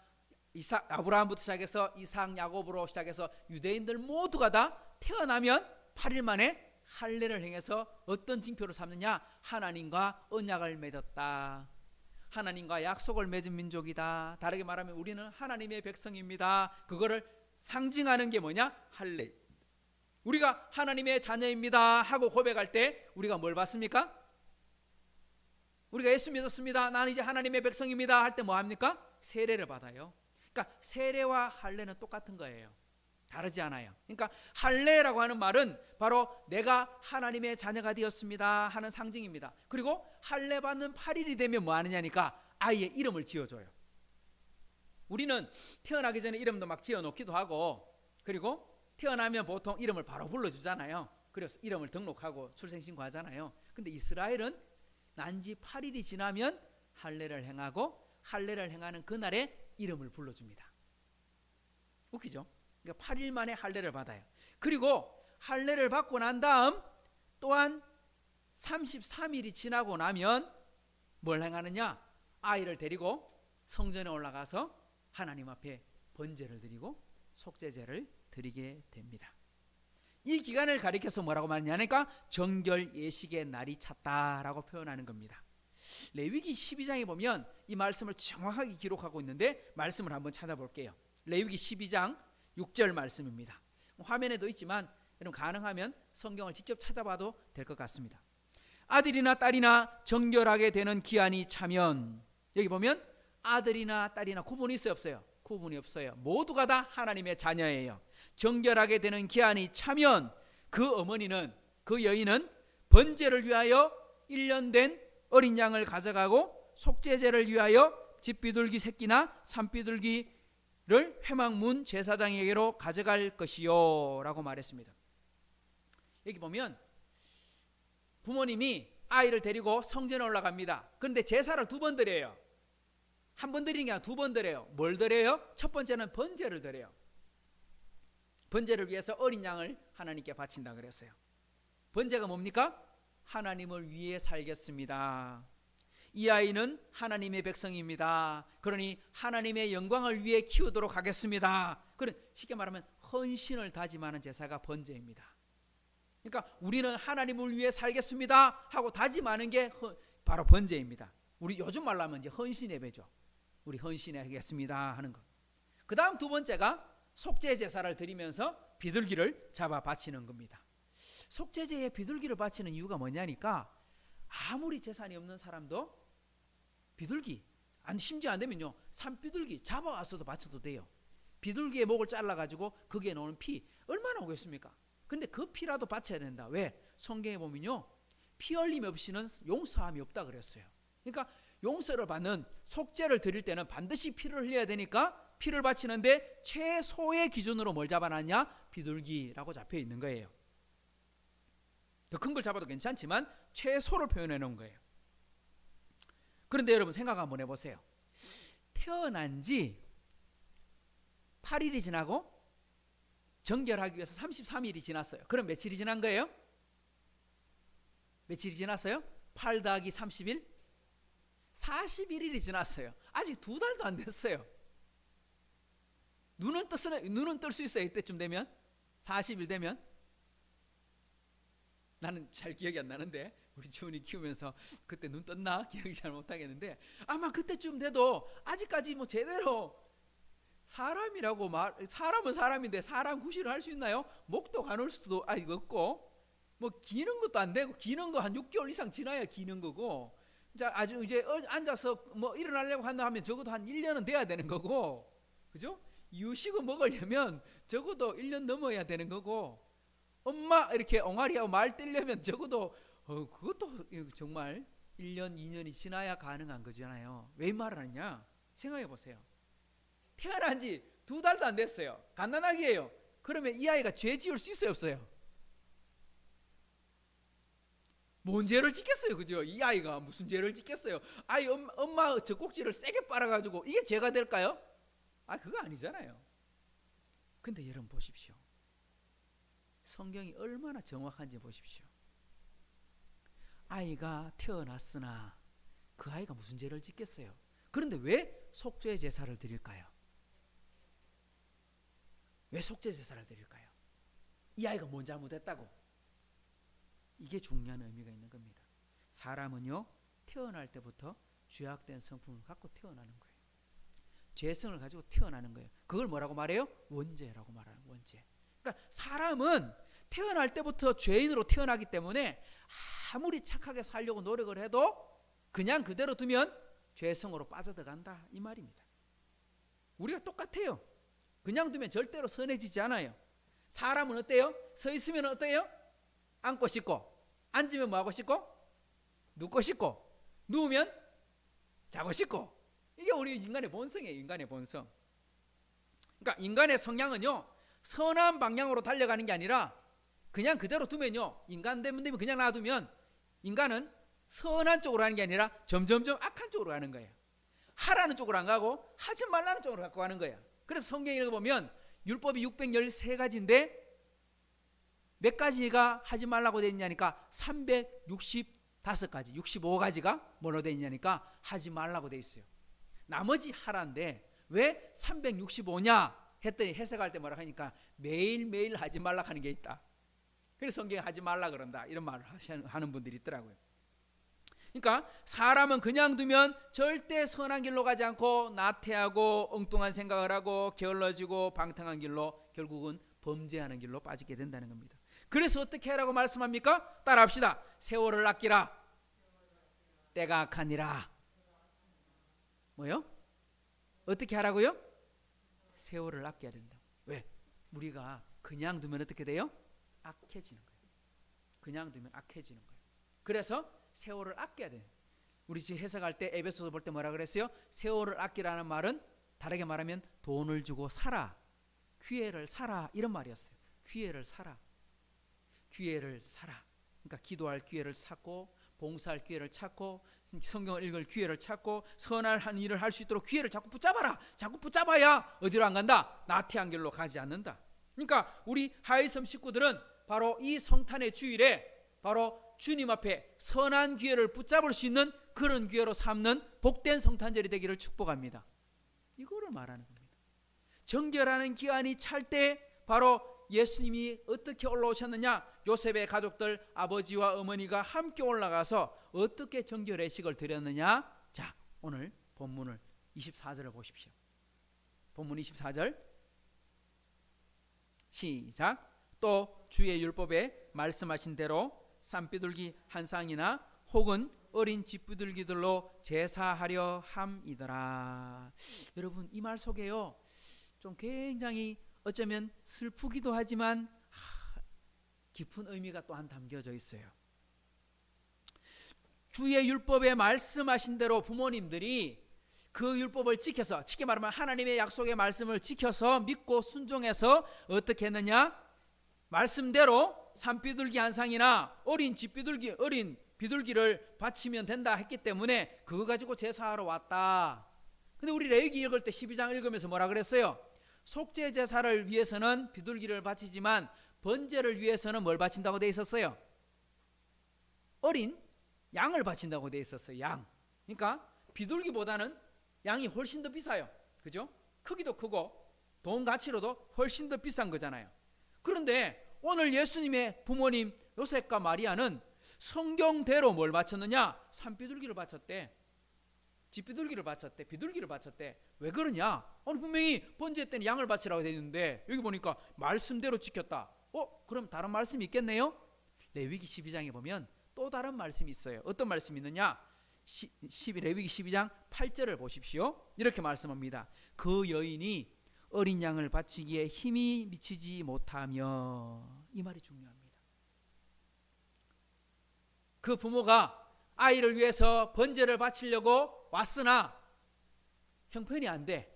아브라함부터 시작해서 이삭, 야곱으로 시작해서 유대인들 모두가 다 태어나면 8일 만에 할례를 행해서 어떤 징표를 삼느냐? 하나님과 언약을 맺었다. 하나님과 약속을 맺은 민족이다. 다르게 말하면 우리는 하나님의 백성입니다. 그거를 상징하는 게 뭐냐? 할례. 우리가 하나님의 자녀입니다 하고 고백할 때 우리가 뭘 받습니까? 우리가 예수 믿었습니다, 나는 이제 하나님의 백성입니다 할 때 뭐 합니까? 세례를 받아요. 그러니까 세례와 할례는 똑같은 거예요. 다르지 않아요. 그러니까 할례라고 하는 말은 바로 내가 하나님의 자녀가 되었습니다 하는 상징입니다. 그리고 할례 받는 8일이 되면 뭐 하느냐니까 아이의 이름을 지어줘요. 우리는 태어나기 전에 이름도 막 지어놓기도 하고 그리고 태어나면 보통 이름을 바로 불러주잖아요. 그래서 이름을 등록하고 출생신고하잖아요. 근데 이스라엘은 난지 8일이 지나면 할례를 행하고 할례를 행하는 그날에 이름을 불러줍니다. 웃기죠? 그러니까 8일 만에 할례를 받아요. 그리고 할례를 받고 난 다음 또한 33일이 지나고 나면 뭘 행하느냐? 아이를 데리고 성전에 올라가서 하나님 앞에 번제를 드리고 속죄제를 드리게 됩니다. 이 기간을 가리켜서 뭐라고 말하냐니까 정결 예식의 날이 찼다라고 표현하는 겁니다. 레위기 12장에 보면 이 말씀을 정확하게 기록하고 있는데 말씀을 한번 찾아볼게요. 레위기 12장 6절 말씀입니다. 화면에도 있지만 여러분 가능하면 성경을 직접 찾아봐도 될 것 같습니다. 아들이나 딸이나 정결하게 되는 기한이 차면, 여기 보면 아들이나 딸이나 구분이 있어요 없어요? 구분이 없어요. 모두가 다 하나님의 자녀예요. 정결하게 되는 기한이 차면 그 어머니는, 그 여인은 번제를 위하여 1년 된 어린 양을 가져가고 속죄제를 위하여 집비둘기 새끼나 산비둘기를 회막문 제사장에게로 가져갈 것이요 라고 말했습니다. 여기 보면 부모님이 아이를 데리고 성전에 올라갑니다. 그런데 제사를 두 번 드려요. 한 번 드리는 게 아니라 두 번 드려요. 뭘 드려요? 첫 번째는 번제를 드려요. 번제를 위해서 어린 양을 하나님께 바친다 그랬어요. 번제가 뭡니까? 하나님을 위해 살겠습니다. 이 아이는 하나님의 백성입니다. 그러니 하나님의 영광을 위해 키우도록 하겠습니다. 그런 쉽게 말하면 헌신을 다짐하는 제사가 번제입니다. 그러니까 우리는 하나님을 위해 살겠습니다 하고 다짐하는 게 바로 번제입니다. 우리 요즘 말로 하면 이제 헌신 예배죠. 우리 헌신하겠습니다 하는 것. 그 다음 두 번째가 속죄 제사를 드리면서 비둘기를 잡아 바치는 겁니다. 속죄제에 비둘기를 바치는 이유가 뭐냐니까 아무리 재산이 없는 사람도 비둘기, 심지어 안 되면요 산비둘기 잡아와서도 바쳐도 돼요. 비둘기의 목을 잘라가지고 거기에 넣은 피 얼마나 오겠습니까? 근데 그 피라도 바쳐야 된다. 왜? 성경에 보면요 피 흘림 없이는 용서함이 없다 그랬어요. 그러니까 용서를 받는 속죄를 드릴 때는 반드시 피를 흘려야 되니까 피를 바치는데 최소의 기준으로 뭘 잡아놨냐? 비둘기라고 잡혀 있는 거예요. 더 큰 걸 잡아도 괜찮지만 최소를 표현해 놓은 거예요. 그런데 여러분 생각 한번 해보세요. 태어난 지 8일이 지나고 정결하기 위해서 33일이 지났어요. 그럼 며칠이 지난 거예요? 며칠이 지났어요? 8 더하기 30일? 41일이 지났어요. 아직 2달도 안 됐어요. 눈은 뜰 수 있어요. 이때쯤 되면 40일 되면. 나는 잘 기억이 안 나는데 우리 지훈이 키우면서 그때 눈 떴나 기억이 잘 못하겠는데 아마 그때쯤 돼도 아직까지 뭐 제대로 사람이라고 사람은 사람인데 사람 구실을 할 수 있나요? 목도 가눌 수도 없고 뭐 기는 것도 안 되고 기는 거 한 6개월 이상 지나야 기는 거고 자 아주 이제 앉아서 뭐 일어나려고 한다 하면 적어도 한 1년은 돼야 되는 거고 그죠? 이유식을 먹으려면 적어도 1년 넘어야 되는 거고 엄마 이렇게 엉아리하고 말 떼려면 적어도 그것도 정말 1년 2년이 지나야 가능한 거잖아요. 왜 말을 하느냐 생각해 보세요. 태어난 지 2달도 안 됐어요. 갓난아기예요. 그러면 이 아이가 죄 지을 수 있어요 없어요? 뭔 죄를 짓겠어요 그죠? 이 아이가 무슨 죄를 짓겠어요? 아이 엄마 젖꼭지를 세게 빨아가지고 이게 죄가 될까요? 그거 아니잖아요. 근데 여러분 보십시오. 성경이 얼마나 정확한지 보십시오. 아이가 태어났으나 그 아이가 무슨 죄를 짓겠어요? 그런데 왜 속죄 제사를 드릴까요? 왜 속죄 제사를 드릴까요? 이 아이가 뭔 잘못했다고? 이게 중요한 의미가 있는 겁니다. 사람은요 태어날 때부터 죄악된 성품을 갖고 태어나는 거예요. 죄성을 가지고 태어나는 거예요. 그걸 뭐라고 말해요? 원죄라고 말하는 원죄. 그러니까 사람은 태어날 때부터 죄인으로 태어나기 때문에 아무리 착하게 살려고 노력을 해도 그냥 그대로 두면 죄성으로 빠져들어간다 이 말입니다. 우리가 똑같아요. 그냥 두면 절대로 선해지지 않아요. 사람은 어때요? 서 있으면 어때요? 앉고 싶고 앉으면 뭐하고 싶고 눕고 싶고 누우면 자고 싶고 이게 우리 인간의 본성이에요. 인간의 본성. 그러니까 인간의 성향은요 선한 방향으로 달려가는 게 아니라 그냥 그대로 두면요 인간 되면 그냥 놔두면 인간은 선한 쪽으로 가는 게 아니라 점점점 악한 쪽으로 가는 거예요. 하라는 쪽으로 안 가고 하지 말라는 쪽으로 갖고 가는 거예요. 그래서 성경 읽어보면 율법이 613가지인데 몇 가지가 하지 말라고 되어 있냐니까 365가지 65가지가 뭐로 되어 있냐니까 하지 말라고 되어 있어요. 나머지 하라인데 왜 365냐 했더니 해석할 때 뭐라 하니까 매일매일 하지 말라 하는 게 있다. 그래서 성경에 하지 말라 그런다 이런 말을 하는 분들이 있더라고요. 그러니까 사람은 그냥 두면 절대 선한 길로 가지 않고 나태하고 엉뚱한 생각을 하고 게을러지고 방탕한 길로 결국은 범죄하는 길로 빠지게 된다는 겁니다. 그래서 어떻게 하라고 말씀합니까? 따라합시다. 세월을 아끼라. 때가 악하니라. 뭐요? 어떻게 하라고요? 세월을 아껴야 된다. 왜? 우리가 그냥 두면 어떻게 돼요? 악해지는 거예요. 그냥 두면 악해지는 거예요. 그래서 세월을 아껴야 돼요. 우리 지금 해석할 때 에베소서 볼 때 뭐라 그랬어요? 세월을 아끼라는 말은 다르게 말하면 돈을 주고 사라, 기회를 사라 이런 말이었어요. 기회를 사라, 기회를 사라. 그러니까 기도할 기회를 찾고 봉사할 기회를 찾고 성경을 읽을 기회를 찾고 선한 일을 할 수 있도록 기회를 자꾸 붙잡아라. 자꾸 붙잡아야 어디로 안 간다? 나태한 길로 가지 않는다. 그러니까 우리 하이섬 식구들은 바로 이 성탄의 주일에 바로 주님 앞에 선한 기회를 붙잡을 수 있는 그런 기회로 삼는 복된 성탄절이 되기를 축복합니다. 이거를 말하는 겁니다. 정결하는 기한이 찰 때 바로 예수님이 어떻게 올라오셨느냐? 요셉의 가족들 아버지와 어머니가 함께 올라가서 어떻게 정결 예식을 드렸느냐? 자, 오늘 본문을 24절을 보십시오. 본문 24절 시작. 또 주의 율법에 말씀하신 대로 산비둘기 한 쌍이나 혹은 어린 집비둘기들로 제사하려 함이더라. 여러분, 이 말 속에요 좀 굉장히 어쩌면 슬프기도 하지만 깊은 의미가 또한 담겨져 있어요. 주의 율법에 말씀하신 대로 부모님들이 그 율법을 지켜서, 쉽게 말하면 하나님의 약속의 말씀을 지켜서 믿고 순종해서 어떻게 했느냐? 말씀대로 산비둘기 한 쌍이나 어린 비둘기를 바치면 된다 했기 때문에 그거 가지고 제사하러 왔다. 근데 우리 레위기 읽을 때 12장 읽으면서 뭐라 그랬어요? 속죄 제사를 위해서는 비둘기를 바치지만 번제를 위해서는 뭘 바친다고 돼 있었어요? 어린 양을 바친다고 돼 있었어요. 양. 그러니까 비둘기보다는 양이 훨씬 더 비싸요. 그죠? 크기도 크고 돈 가치로도 훨씬 더 비싼 거잖아요. 그런데 오늘 예수님의 부모님 요셉과 마리아는 성경대로 뭘 바쳤느냐? 산비둘기를 바쳤대. 집비둘기를 바쳤대. 비둘기를 바쳤대. 왜 그러냐? 오늘 분명히 번제 때는 양을 바치라고 되어 있는데 여기 보니까 말씀대로 지켰다. 그럼 다른 말씀이 있겠네요? 레위기 12장에 보면 또 다른 말씀이 있어요. 어떤 말씀이 있느냐? 레위기 12장 8절을 보십시오. 이렇게 말씀합니다. 그 여인이 어린 양을 바치기에 힘이 미치지 못하며, 이 말이 중요합니다. 그 부모가 아이를 위해서 번제를 바치려고 왔으나 형편이 안 돼.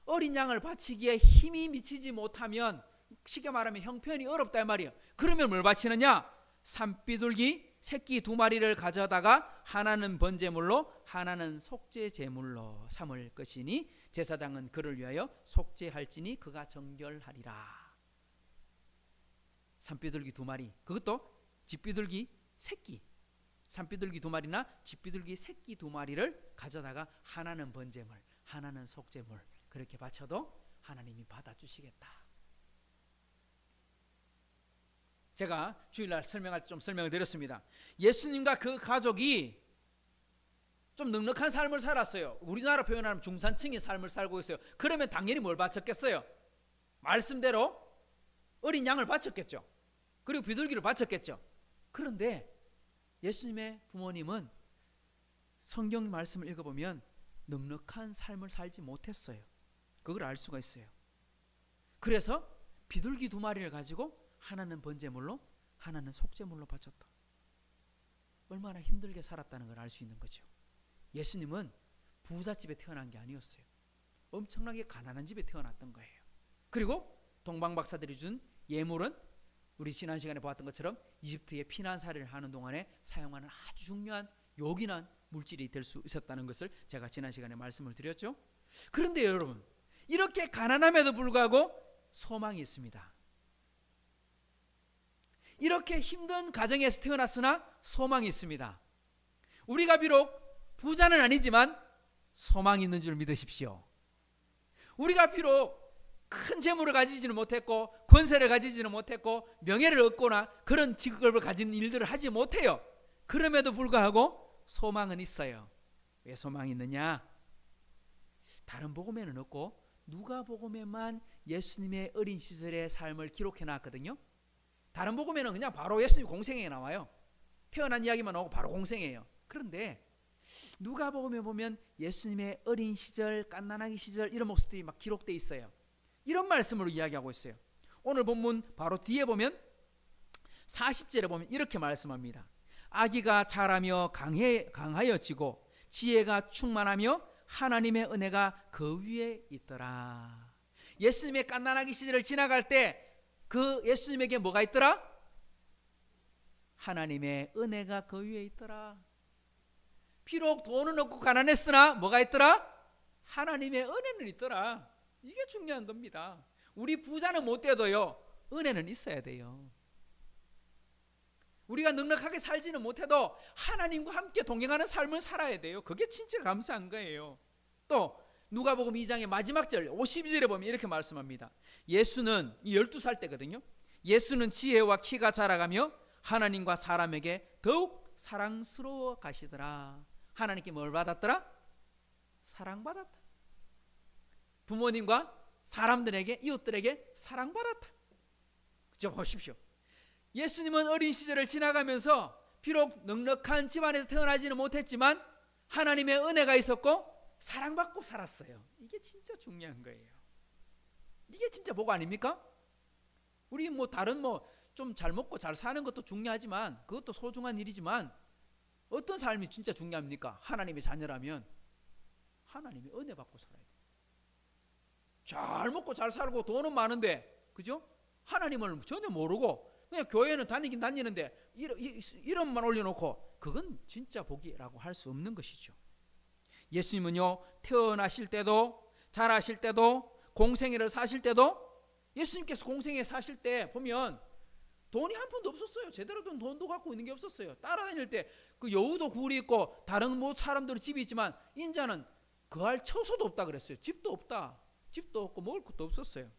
어린 양을 바치기에 힘이 미치지 못하면, 쉽게 말하면 형편이 어렵다 이 말이에요. 그러면 뭘 바치느냐? 산비둘기 새끼 2마리를 가져다가 하나는 번제물로 하나는 속죄 제물로 삼을 것이니 제사장은 그를 위하여 속죄할지니 그가 정결하리라. 산비둘기 2마리, 그것도 집비둘기 새끼, 산비둘기 2마리나 집비둘기 새끼 2마리를 가져다가 하나는 번제물 하나는 속죄물 그렇게 바쳐도 하나님이 받아주시겠다. 제가 주일날 설명할 때 좀 설명을 드렸습니다. 예수님과 그 가족이 좀 넉넉한 삶을 살았어요. 우리나라 표현하면 중산층의 삶을 살고 있어요. 그러면 당연히 뭘 바쳤겠어요? 말씀대로 어린 양을 바쳤겠죠. 그리고 비둘기를 바쳤겠죠. 그런데 예수님의 부모님은 성경 말씀을 읽어보면 넉넉한 삶을 살지 못했어요. 그걸 알 수가 있어요. 그래서 비둘기 2마리를 가지고 하나는 번제물로 하나는 속죄물로 바쳤다. 얼마나 힘들게 살았다는 걸 알 수 있는 거죠. 예수님은 부잣집에 태어난 게 아니었어요. 엄청나게 가난한 집에 태어났던 거예요. 그리고 동방박사들이 준 예물은 우리 지난 시간에 보았던 것처럼 이집트에 피난사를 하는 동안에 사용하는 아주 중요한 요긴한 물질이 될 수 있었다는 것을 제가 지난 시간에 말씀을 드렸죠. 그런데 여러분, 이렇게 가난함에도 불구하고 소망이 있습니다. 이렇게 힘든 가정에서 태어났으나 소망이 있습니다. 우리가 비록 부자는 아니지만 소망이 있는 줄 믿으십시오. 우리가 비록 큰 재물을 가지지는 못했고 권세를 가지지는 못했고 명예를 얻거나 그런 직업을 가진 일들을 하지 못해요. 그럼에도 불구하고 소망은 있어요. 왜 소망이 있느냐? 다른 복음에는 없고 누가복음에만 예수님의 어린 시절의 삶을 기록해 놨거든요. 다른 복음에는 그냥 바로 예수님 공생애에 나와요. 태어난 이야기만 나오고 바로 공생애예요. 그런데 누가복음에 보면 예수님의 어린 시절, 갓난아기 시절 이런 모습들이 막 기록되어 있어요. 이런 말씀으로 이야기하고 있어요. 오늘 본문 바로 뒤에 보면 40절에 보면 이렇게 말씀합니다. 아기가 자라며 강하여지고 지혜가 충만하며 하나님의 은혜가 그 위에 있더라. 예수님의 갓난아기 시절을 지나갈 때 그 예수님에게 뭐가 있더라? 하나님의 은혜가 그 위에 있더라. 비록 돈은 없고 가난했으나 뭐가 있더라? 하나님의 은혜는 있더라. 이게 중요한 겁니다. 우리 부자는 못 돼도요, 은혜는 있어야 돼요. 우리가 넉넉하게 살지는 못해도 하나님과 함께 동행하는 삶을 살아야 돼요. 그게 진짜 감사한 거예요. 또 누가복음 2장의 마지막 절 52절에 보면 이렇게 말씀합니다. 예수는 12살 때거든요. 예수는 지혜와 키가 자라가며 하나님과 사람에게 더욱 사랑스러워 가시더라. 하나님께 뭘 받았더라? 사랑받았다. 부모님과 사람들에게, 이웃들에게 사랑받았다. 그죠? 보십시오. 예수님은 어린 시절을 지나가면서 비록 넉넉한 집안에서 태어나지는 못했지만 하나님의 은혜가 있었고 사랑받고 살았어요. 이게 진짜 중요한 거예요. 이게 진짜 복 아닙니까? 우리 다른 좀 잘 먹고 잘 사는 것도 중요하지만, 그것도 소중한 일이지만, 어떤 삶이 진짜 중요합니까? 하나님의 자녀라면 하나님의 은혜 받고 살아야 돼요. 잘 먹고 잘 살고 돈은 많은데, 그죠? 하나님을 전혀 모르고 그냥 교회는 다니긴 다니는데 이름만 올려놓고, 그건 진짜 복이라고 할 수 없는 것이죠. 예수님은요, 태어나실 때도 자라실 때도 공생애를 사실 때도, 예수님께서 공생애 사실 때 보면 돈이 한 푼도 없었어요. 제대로 된 돈도 갖고 있는 게 없었어요. 따라다닐 때 그 여우도 굴이 있고 다른 사람들은 집이 있지만 인자는 거할 처소도 없다 그랬어요. 집도 없다. 집도 없고 먹을 것도 없었어요.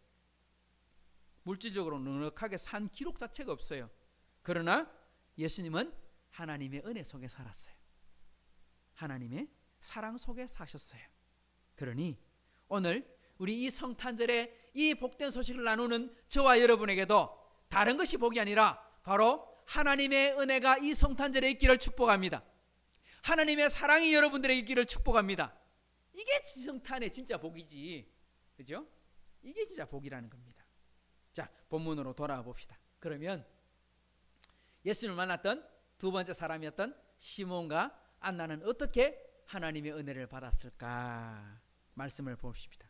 물질적으로 넉넉하게 산 기록 자체가 없어요. 그러나 예수님은 하나님의 은혜 속에 살았어요. 하나님의 사랑 속에 사셨어요. 그러니 오늘 우리 이 성탄절에 이 복된 소식을 나누는 저와 여러분에게도 다른 것이 복이 아니라 바로 하나님의 은혜가 이 성탄절에 있기를 축복합니다. 하나님의 사랑이 여러분들에게 있기를 축복합니다. 이게 성탄의 진짜 복이지, 그죠? 이게 진짜 복이라는 겁니다. 자, 본문으로 돌아와 봅시다. 그러면 예수님을 만났던 두 번째 사람이었던 시몬과 안나는 어떻게 하나님의 은혜를 받았을까? 말씀을 보십시다.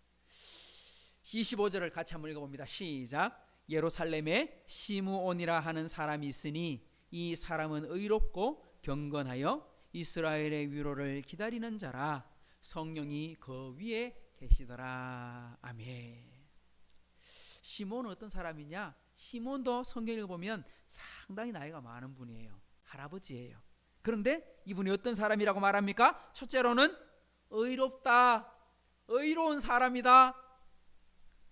25절을 같이 한번 읽어봅니다. 시작. 예루살렘에 시므온이라 하는 사람이 있으니 이 사람은 의롭고 경건하여 이스라엘의 위로를 기다리는 자라. 성령이 그 위에 계시더라. 아멘. 시몬은 어떤 사람이냐? 시몬도 성경을 보면 상당히 나이가 많은 분이에요. 할아버지예요. 그런데 이분이 어떤 사람이라고 말합니까? 첫째로는 의롭다, 의로운 사람이다.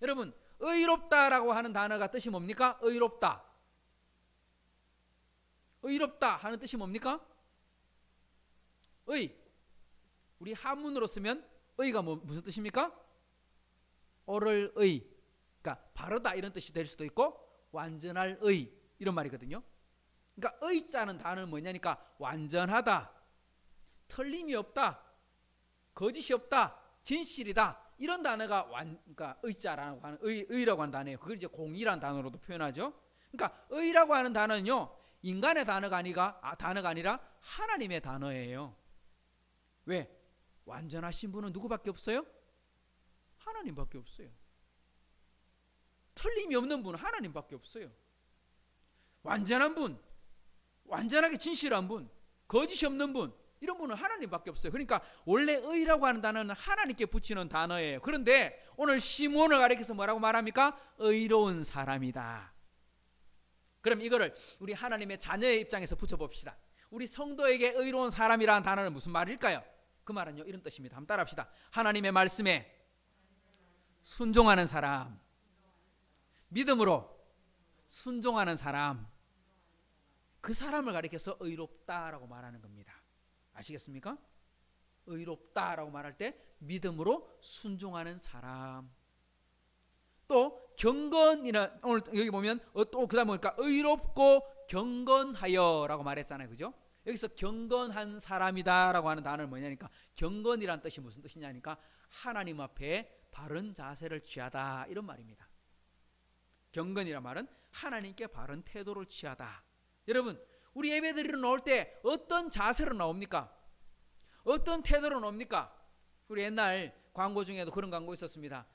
여러분, 의롭다라고 하는 단어가 뜻이 뭡니까? 의롭다. 의롭다 하는 뜻이 뭡니까? 의. 우리 한문으로 쓰면 의가 무슨 뜻입니까? 옳을 의. 그러니까 바르다 이런 뜻이 될 수도 있고 완전할 의 이런 말이거든요. 그러니까 의자는 단어는 뭐냐니까 완전하다, 틀림이 없다, 거짓이 없다, 진실이다, 이런 단어가 그러니까 의자라고 하는 의라고 하는 단어예요. 그걸 이제 공의란 단어로도 표현하죠. 그러니까 의라고 하는 단어는요, 인간의 단어가 아니라 하나님의 단어예요. 왜? 완전하신 분은 누구밖에 없어요? 하나님밖에 없어요. 틀림이 없는 분은 하나님밖에 없어요. 완전한 분, 완전하게 진실한 분, 거짓이 없는 분, 이런 분은 하나님밖에 없어요. 그러니까 원래 의라고 하는 단어는 하나님께 붙이는 단어예요. 그런데 오늘 시몬을 가리켜서 뭐라고 말합니까? 의로운 사람이다. 그럼 이거를 우리 하나님의 자녀의 입장에서 붙여봅시다. 우리 성도에게 의로운 사람이라는 단어는 무슨 말일까요? 그 말은요, 이런 뜻입니다. 한번 따라합시다. 하나님의 말씀에 순종하는 사람, 믿음으로 순종하는 사람, 그 사람을 가리켜서 의롭다라고 말하는 겁니다. 아시겠습니까? 의롭다라고 말할 때 믿음으로 순종하는 사람. 또 경건이나 오늘 여기 보면 또 그다음 보니까 의롭고 경건하여라고 말했잖아요, 그죠? 여기서 경건한 사람이다라고 하는 단어는 뭐냐니까 경건이란 뜻이 무슨 뜻이냐니까 하나님 앞에 바른 자세를 취하다 이런 말입니다. 경건이란 말은 하나님께 바른 태도를 취하다. 여러분, 우리 예배드리러 나올 때 어떤 자세로 나옵니까? 어떤 태도로 나옵니까? 우리 옛날 광고 중에도 그런 광고 있었습니다.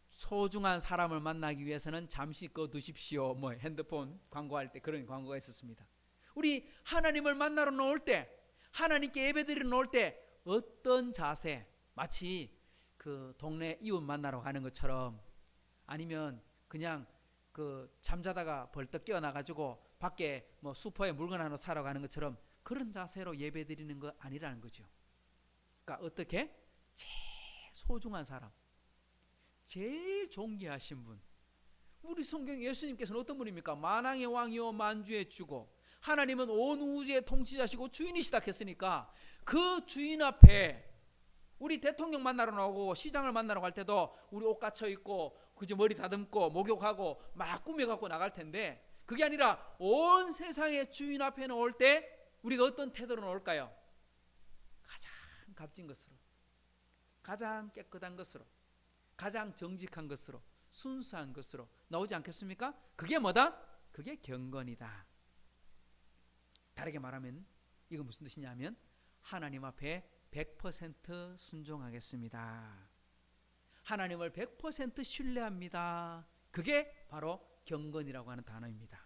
소중한 사람을 만나기 위해서는 잠시 꺼두십시오. 핸드폰 광고할 때 그런 광고가 있었습니다. 우리 하나님을 만나러 나올 때 하나님께 예배드리러 나올 때 어떤 자세, 마치 그 동네 이웃 만나러 가는 것처럼, 아니면 그냥 그 잠자다가 벌떡 깨어나가지고 밖에 뭐 슈퍼에 물건 하나 사러 가는 것처럼 그런 자세로 예배드리는 거 아니라는 거죠. 그러니까 어떻게? 제일 소중한 사람, 제일 존귀하신 분, 우리 성경 예수님께서는 어떤 분입니까? 만왕의 왕이요 만주의 주고, 하나님은 온 우주의 통치자시고 주인이시다 했으니까 그 주인 앞에 우리 대통령 만나러 나오고 시장을 만나러 갈 때도 우리 옷 갖춰 입고 그저 머리 다듬고 목욕하고 막 꾸며갖고 나갈 텐데, 그게 아니라 온 세상의 주인 앞에 나올 때 우리가 어떤 태도로 나올까요? 가장 값진 것으로, 가장 깨끗한 것으로, 가장 정직한 것으로, 순수한 것으로 나오지 않겠습니까? 그게 뭐다? 그게 경건이다. 다르게 말하면 이거 무슨 뜻이냐면 하나님 앞에 100% 순종하겠습니다. 하나님을 100% 신뢰합니다. 그게 바로 경건이라고 하는 단어입니다.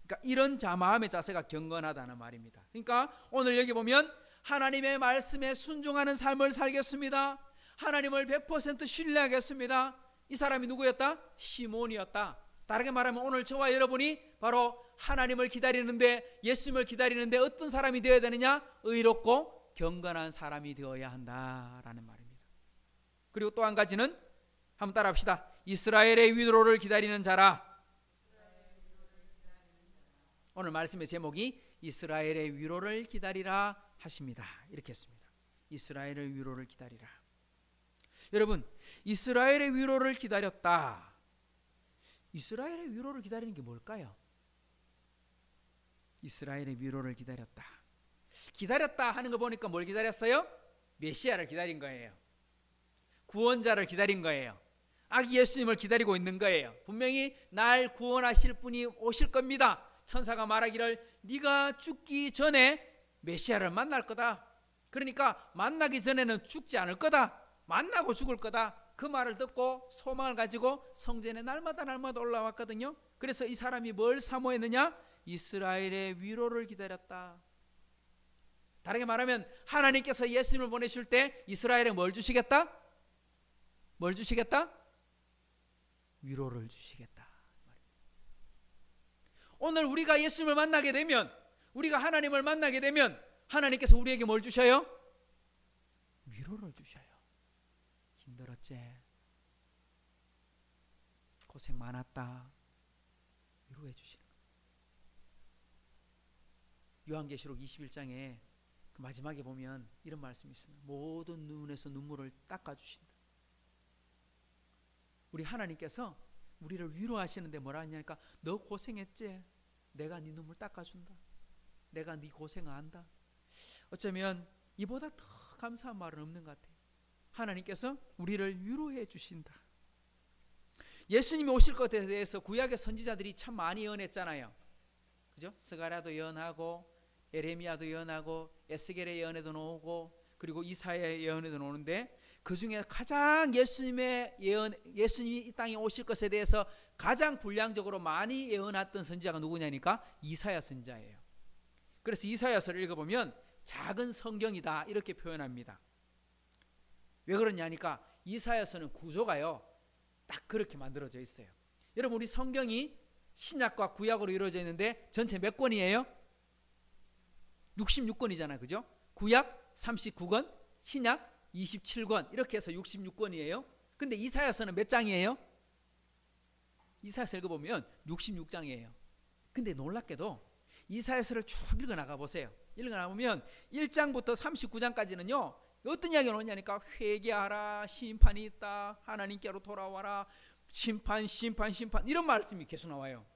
그러니까 이런 마음의 자세가 경건하다는 말입니다. 그러니까 오늘 여기 보면 하나님의 말씀에 순종하는 삶을 살겠습니다. 하나님을 100% 신뢰하겠습니다. 이 사람이 누구였다? 시몬이었다. 다르게 말하면 오늘 저와 여러분이 바로 하나님을 기다리는데, 예수님을 기다리는데 어떤 사람이 되어야 되느냐? 의롭고 경건한 사람이 되어야 한다라는 말입니다. 그리고 또 한 가지는 한번 따라합시다. 이스라엘의 위로를 기다리는 자라. 오늘 말씀의 제목이 이스라엘의 위로를 기다리라 하십니다. 이렇게 했습니다. 이스라엘의 위로를 기다리라. 여러분, 이스라엘의 위로를 기다렸다. 이스라엘의 위로를 기다리는 게 뭘까요? 이스라엘의 위로를 기다렸다. 기다렸다 하는 거 보니까 뭘 기다렸어요? 메시아를 기다린 거예요. 구원자를 기다린 거예요. 아기 예수님을 기다리고 있는 거예요. 분명히 날 구원하실 분이 오실 겁니다. 천사가 말하기를 네가 죽기 전에 메시아를 만날 거다. 그러니까 만나기 전에는 죽지 않을 거다. 만나고 죽을 거다. 그 말을 듣고 소망을 가지고 성전에 날마다 올라왔거든요. 그래서 이 사람이 뭘 사모했느냐? 이스라엘의 위로를 기다렸다. 다르게 말하면 하나님께서 예수님을 보내실 때 이스라엘에 뭘 주시겠다? 뭘 주시겠다? 위로를 주시겠다. 오늘 우리가 예수님을 만나게 되면, 우리가 하나님을 만나게 되면 하나님께서 우리에게 뭘 주셔요? 위로를 주셔요. 힘들었지? 고생 많았다. 위로해 주시는 거예요. 요한계시록 21장에 그 마지막에 보면 이런 말씀이 있어요. 모든 눈에서 눈물을 닦아주신다. 우리 하나님께서 우리를 위로하시는데 뭐라 하냐니까, 너 고생했지? 내가 네 눈물 닦아준다. 내가 네 고생을 안다. 어쩌면 이보다 더 감사한 말은 없는 것 같아요. 하나님께서 우리를 위로해 주신다. 예수님이 오실 것에 대해서 구약의 선지자들이 참 많이 예언했잖아요. 그죠? 스가랴도 예언하고, 에레미야도 예언하고, 에스겔의 예언에도 나오고, 그리고 이사야의 예언에도 나오는데, 그 중에 가장 예수님의 예언, 예수님이 이 땅에 오실 것에 대해서 가장 분량적으로 많이 예언했던 선지자가 누구냐니까 이사야 선지자예요. 그래서 이사야서를 읽어보면 작은 성경이다 이렇게 표현합니다. 왜 그러냐니까 이사야서는 구조가요 딱 그렇게 만들어져 있어요. 여러분, 우리 성경이 신약과 구약으로 이루어져 있는데 전체 몇 권이에요? 66권이잖아요. 그죠? 구약 39권, 신약 27권, 이렇게 해서 66권이에요. 근데 이사야서는 몇 장이에요? 이사야서 읽어보면 66장이에요. 근데 놀랍게도 이사야서를 쭉 읽어나가 보세요. 읽어나보면 1장부터 39장까지는요 어떤 이야기가 나오냐니까, 회개하라, 심판이 있다, 하나님께로 돌아와라, 심판 이런 말씀이 계속 나와요.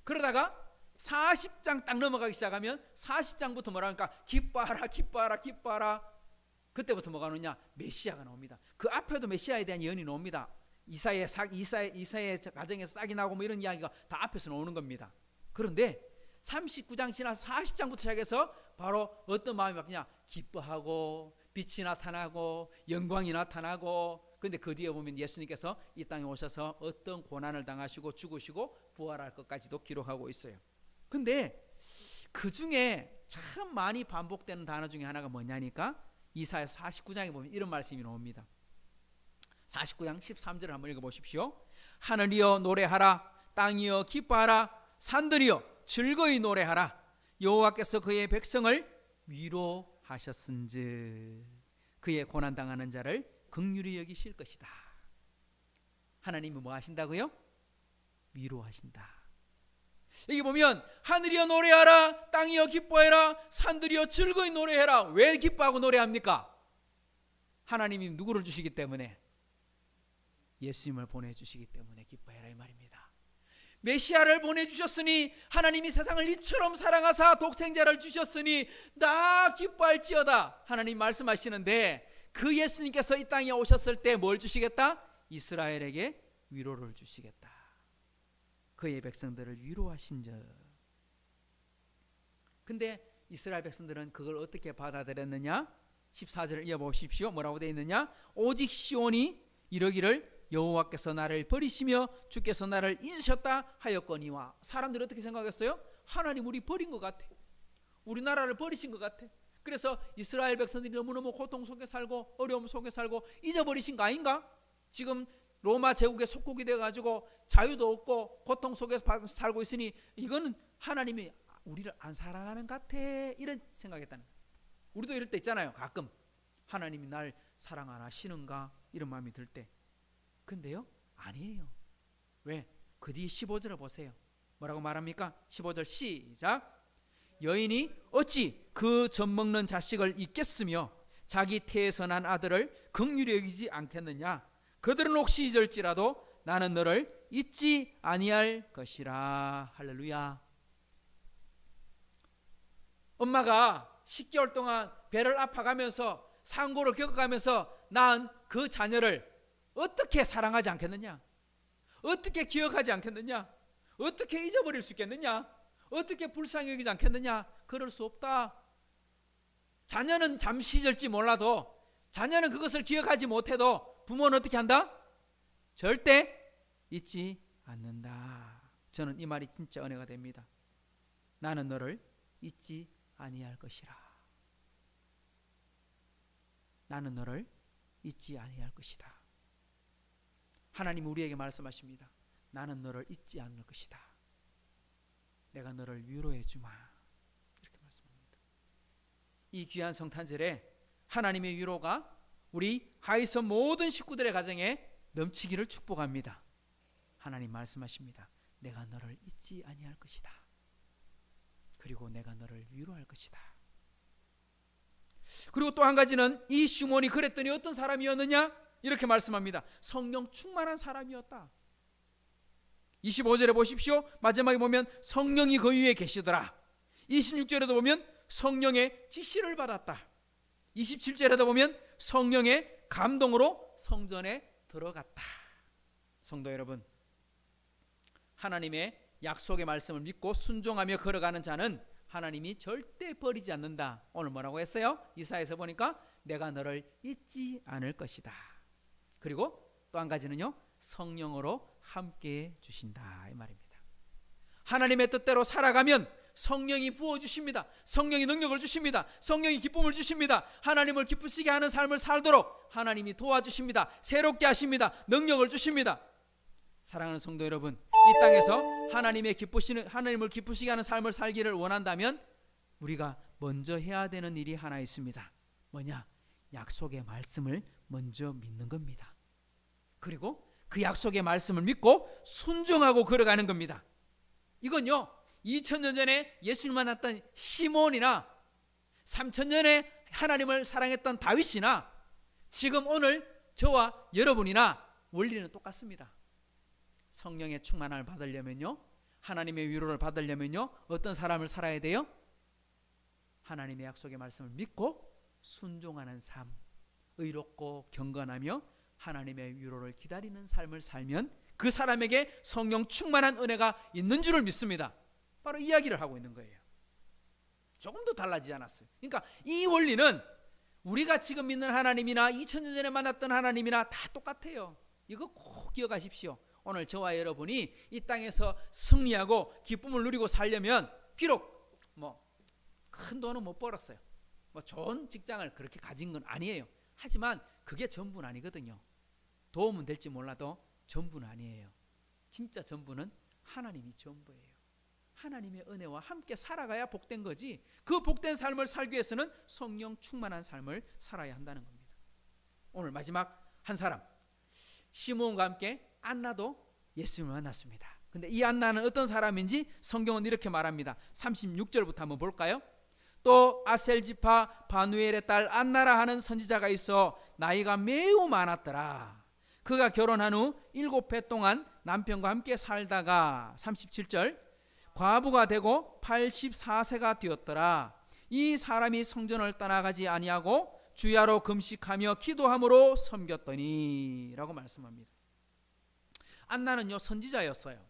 그러다가 40장 딱 넘어가기 시작하면 40장부터 뭐라 하니까 기뻐하라. 그때부터 뭐가 나오냐? 메시아가 나옵니다. 그 앞에도 메시아에 대한 예언이 나옵니다. 이사야의 가정에서 싹이 나고 뭐 이런 이야기가 다 앞에서 나오는 겁니다. 그런데 39장 지나서 40장부터 시작해서 바로 어떤 마음이 바뀌냐? 기뻐하고 빛이 나타나고 영광이 나타나고. 근데 그 뒤에 보면 예수님께서 이 땅에 오셔서 어떤 고난을 당하시고 죽으시고 부활할 것까지도 기록하고 있어요. 근데 그 중에 참 많이 반복되는 단어 중에 하나가 뭐냐니까 이사야서 49장에 보면 이런 말씀이 나옵니다. 49장 13절을 한번 읽어보십시오. 하늘이여 노래하라, 땅이여 기뻐하라, 산들이여 즐거이 노래하라. 여호와께서 그의 백성을 위로하셨은즉 그의 고난당하는 자를 긍휼히 여기실 것이다. 하나님이 뭐 하신다고요? 위로하신다. 여기 보면 하늘이여 노래하라, 땅이여 기뻐해라, 산들이여 즐거이 노래해라. 왜 기뻐하고 노래합니까? 하나님이 누구를 주시기 때문에? 예수님을 보내주시기 때문에 기뻐해라 이 말입니다. 메시아를 보내주셨으니, 하나님이 세상을 이처럼 사랑하사 독생자를 주셨으니 나 기뻐할지어다 하나님 말씀하시는데, 그 예수님께서 이 땅에 오셨을 때 뭘 주시겠다? 이스라엘에게 위로를 주시겠다. 그의 백성들을 위로하신 적. 근데 이스라엘 백성들은 그걸 어떻게 받아들였느냐? 14절을 이어보십시오. 뭐라고 되어 있느냐? 오직 시온이 이러기를 여호와께서 나를 버리시며 주께서 나를 잊으셨다 하였거니와. 사람들이 어떻게 생각했어요? 하나님 우리 버린 것 같아. 우리나라를 버리신 것 같아. 그래서 이스라엘 백성들이 너무너무 고통 속에 살고 어려움 속에 살고 잊어버리신 거 아닌가? 지금 로마 제국의 속국이 돼가지고 자유도 없고 고통 속에 살고 있으니 이거는 하나님이 우리를 안 사랑하는 것 같아, 이런 생각했다는 거예요. 우리도 이럴 때 있잖아요. 가끔 하나님이 날 사랑 안 하시는가 이런 마음이 들 때. 근데요 아니에요. 왜? 그 뒤에 15절을 보세요. 뭐라고 말합니까? 15절 시작. 여인이 어찌 그 젖먹는 자식을 잊겠으며 자기 태에서 난 아들을 긍휼히 여기지 않겠느냐? 그들은 혹시 잊을지라도 나는 너를 잊지 아니할 것이라. 할렐루야. 엄마가 10개월 동안 배를 아파가면서 상고를 겪어가면서 낳은 그 자녀를 어떻게 사랑하지 않겠느냐? 어떻게 기억하지 않겠느냐? 어떻게 잊어버릴 수 있겠느냐? 어떻게 불쌍히 여기지 않겠느냐? 그럴 수 없다. 자녀는 잠시 잊을지 몰라도, 자녀는 그것을 기억하지 못해도 부모는 어떻게 한다? 절대 잊지 않는다. 저는 이 말이 진짜 은혜가 됩니다. 나는 너를 잊지 아니할 것이라. 나는 너를 잊지 아니할 것이다. 하나님 우리에게 말씀하십니다. 나는 너를 잊지 않을 것이다. 내가 너를 위로해 주마. 이렇게 말씀합니다. 이 귀한 성탄절에 하나님의 위로가 우리 하이섬 모든 식구들의 가정에 넘치기를 축복합니다. 하나님 말씀하십니다. 내가 너를 잊지 아니할 것이다. 그리고 내가 너를 위로할 것이다. 그리고 또 한 가지는 이 시몬이 그랬더니 어떤 사람이었느냐? 이렇게 말씀합니다. 성령 충만한 사람이었다. 25절에 보십시오. 마지막에 보면 성령이 그 위에 계시더라. 26절에도 보면 성령의 지시를 받았다. 27절에도 보면 성령의 감동으로 성전에 들어갔다. 성도 여러분, 하나님의 약속의 말씀을 믿고 순종하며 걸어가는 자는 하나님이 절대 버리지 않는다. 오늘 뭐라고 했어요? 이사야에서 보니까 내가 너를 잊지 않을 것이다. 그리고 또 한 가지는요, 성령으로 함께해 주신다 이 말입니다. 하나님의 뜻대로 살아가면 성령이 부어주십니다. 성령이 능력을 주십니다. 성령이 기쁨을 주십니다. 하나님을 기쁘시게 하는 삶을 살도록 하나님이 도와주십니다. 새롭게 하십니다. 능력을 주십니다. 사랑하는 성도 여러분, 이 땅에서 하나님을 기쁘시게 하는 삶을 살기를 원한다면 우리가 먼저 해야 되는 일이 하나 있습니다. 뭐냐? 약속의 말씀을 먼저 믿는 겁니다. 그리고 그 약속의 말씀을 믿고 순종하고 걸어가는 겁니다. 이건요, 2000년 전에 예수님 만났던 시몬이나 3000년에 하나님을 사랑했던 다윗이나 지금 오늘 저와 여러분이나 원리는 똑같습니다. 성령의 충만함을 받으려면요, 하나님의 위로를 받으려면요, 어떤 사람을 살아야 돼요? 하나님의 약속의 말씀을 믿고 순종하는 삶, 의롭고 경건하며 하나님의 위로를 기다리는 삶을 살면 그 사람에게 성령 충만한 은혜가 있는 줄을 믿습니다. 바로 이 이야기를 하고 있는 거예요. 조금도 달라지지 않았어요. 그러니까 이 원리는 우리가 지금 믿는 하나님이나 2000년 전에 만났던 하나님이나 다 똑같아요. 이거 꼭 기억하십시오. 오늘 저와 여러분이 이 땅에서 승리하고 기쁨을 누리고 살려면 비록 큰 돈은 못 벌었어요. 뭐 좋은 직장을 그렇게 가진 건 아니에요. 하지만 그게 전부는 아니거든요. 도움은 될지 몰라도 전부는 아니에요. 진짜 전부는 하나님이 전부예요. 하나님의 은혜와 함께 살아가야 복된 거지. 그 복된 삶을 살기 위해서는 성령 충만한 삶을 살아야 한다는 겁니다. 오늘 마지막 한 사람, 시몬과 함께 안나도 예수님을 만났습니다. 근데 이 안나는 어떤 사람인지 성경은 이렇게 말합니다. 36절부터 한번 볼까요? 또 아셀지파 바누엘의 딸 안나라 하는 선지자가 있어 나이가 매우 많았더라. 그가 결혼한 후 7해 동안 남편과 함께 살다가 37절 과부가 되고 84세가 되었더라. 이 사람이 성전을 떠나가지 아니하고 주야로 금식하며 기도함으로 섬겼더니 라고 말씀합니다. 안나는요 선지자였어요.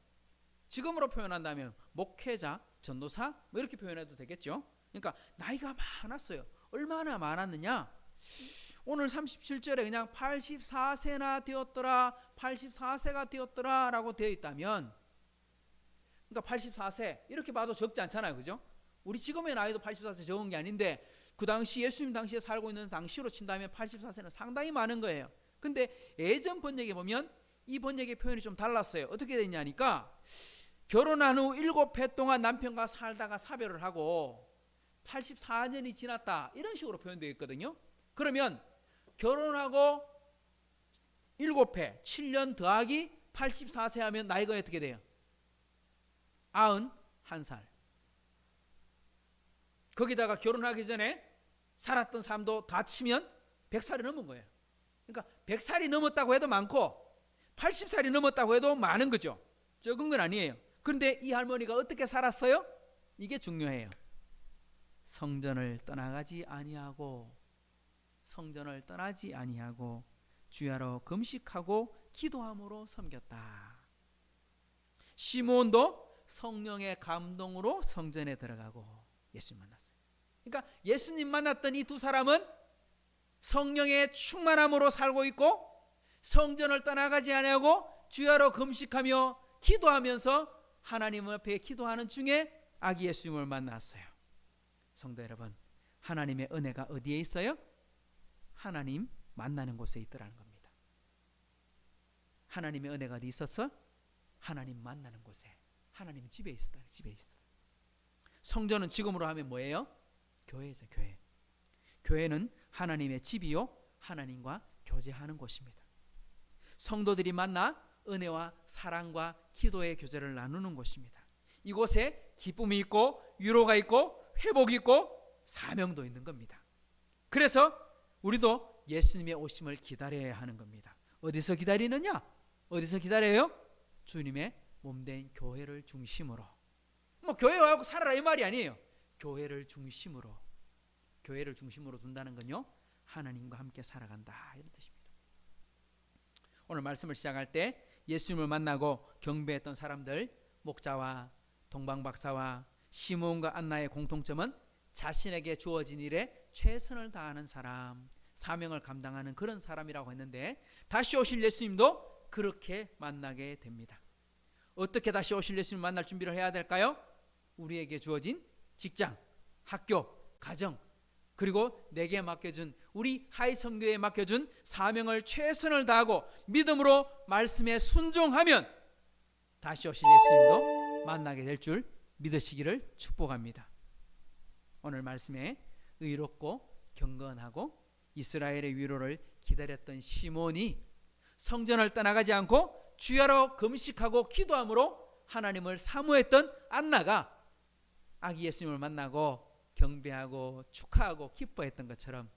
지금으로 표현한다면 목회자, 전도사 뭐 이렇게 표현해도 되겠죠. 그러니까 나이가 많았어요. 얼마나 많았느냐? 오늘 37절에 그냥 84세나 되었더라, 84세가 되었더라 라고 되어 있다면, 그러니까 84세 이렇게 봐도 적지 않잖아요. 그죠? 우리 지금의 나이도 84세 적은 게 아닌데 그 당시 예수님 당시에 살고 있는 당시로 친다면 84세는 상당히 많은 거예요. 근데 예전 번역에 보면 이 번역의 표현이 좀 달랐어요. 어떻게 됐냐니까 결혼한 후 7해 동안 남편과 살다가 사별을 하고 84년이 지났다 이런 식으로 표현되어 있거든요. 그러면 결혼하고 7해 7년 더하기 84세 하면 나이가 어떻게 돼요? 91살. 거기다가 결혼하기 전에 살았던 삶도 다 치면 100살이 넘은 거예요. 그러니까 100살이 넘었다고 해도 많고 80살이 넘었다고 해도 많은 거죠. 적은 건 아니에요. 그런데 이 할머니가 어떻게 살았어요? 이게 중요해요. 성전을 떠나가지 아니하고 성전을 떠나지 아니하고 주야로 금식하고 기도함으로 섬겼다. 시몬도 성령의 감동으로 성전에 들어가고 예수님 만났어요. 그러니까 예수님 만났던 이 두 사람은 성령의 충만함으로 살고 있고 성전을 떠나가지 아니하고 주야로 금식하며 기도하면서 하나님 앞에 기도하는 중에 아기 예수님을 만났어요. 성도 여러분, 하나님의 은혜가 어디에 있어요? 하나님 만나는 곳에 있더라는 겁니다. 하나님의 은혜가 어디 있었어? 하나님 만나는 곳에, 하나님 집에 있었다. 집에 있었다. 성전은 지금으로 하면 뭐예요? 교회죠. 교회. 교회는 하나님의 집이요 하나님과 교제하는 곳입니다. 성도들이 만나 은혜와 사랑과 기도의 교제를 나누는 곳입니다. 이곳에 기쁨이 있고 위로가 있고 회복이 있고 사명도 있는 겁니다. 그래서 우리도 예수님의 오심을 기다려야 하는 겁니다. 어디서 기다리느냐? 어디서 기다려요? 주님의 몸된 교회를 중심으로. 뭐 교회 와서 살아라 이 말이 아니에요. 교회를 중심으로. 교회를 중심으로 둔다는 건요 하나님과 함께 살아간다 이런 뜻입니다. 오늘 말씀을 시작할 때 예수님을 만나고 경배했던 사람들, 목자와 동방박사와 시몬과 안나의 공통점은 자신에게 주어진 일에 최선을 다하는 사람, 사명을 감당하는 그런 사람이라고 했는데 다시 오실 예수님도 그렇게 만나게 됩니다. 어떻게 다시 오실 예수님 만날 준비를 해야 될까요? 우리에게 주어진 직장, 학교, 가정, 그리고 내게 맡겨준 우리 하이성교에 맡겨준 사명을 최선을 다하고 믿음으로 말씀에 순종하면 다시 오실 예수님도 만나게 될 줄 믿으시기를 축복합니다. 오늘 말씀에 의롭고 경건하고 이스라엘의 위로를 기다렸던 시몬이 성전을 떠나가지 않고 주야로 금식하고 기도함으로 하나님을 사모했던 안나가 아기 예수님을 만나고 경배하고 축하하고 기뻐했던 것처럼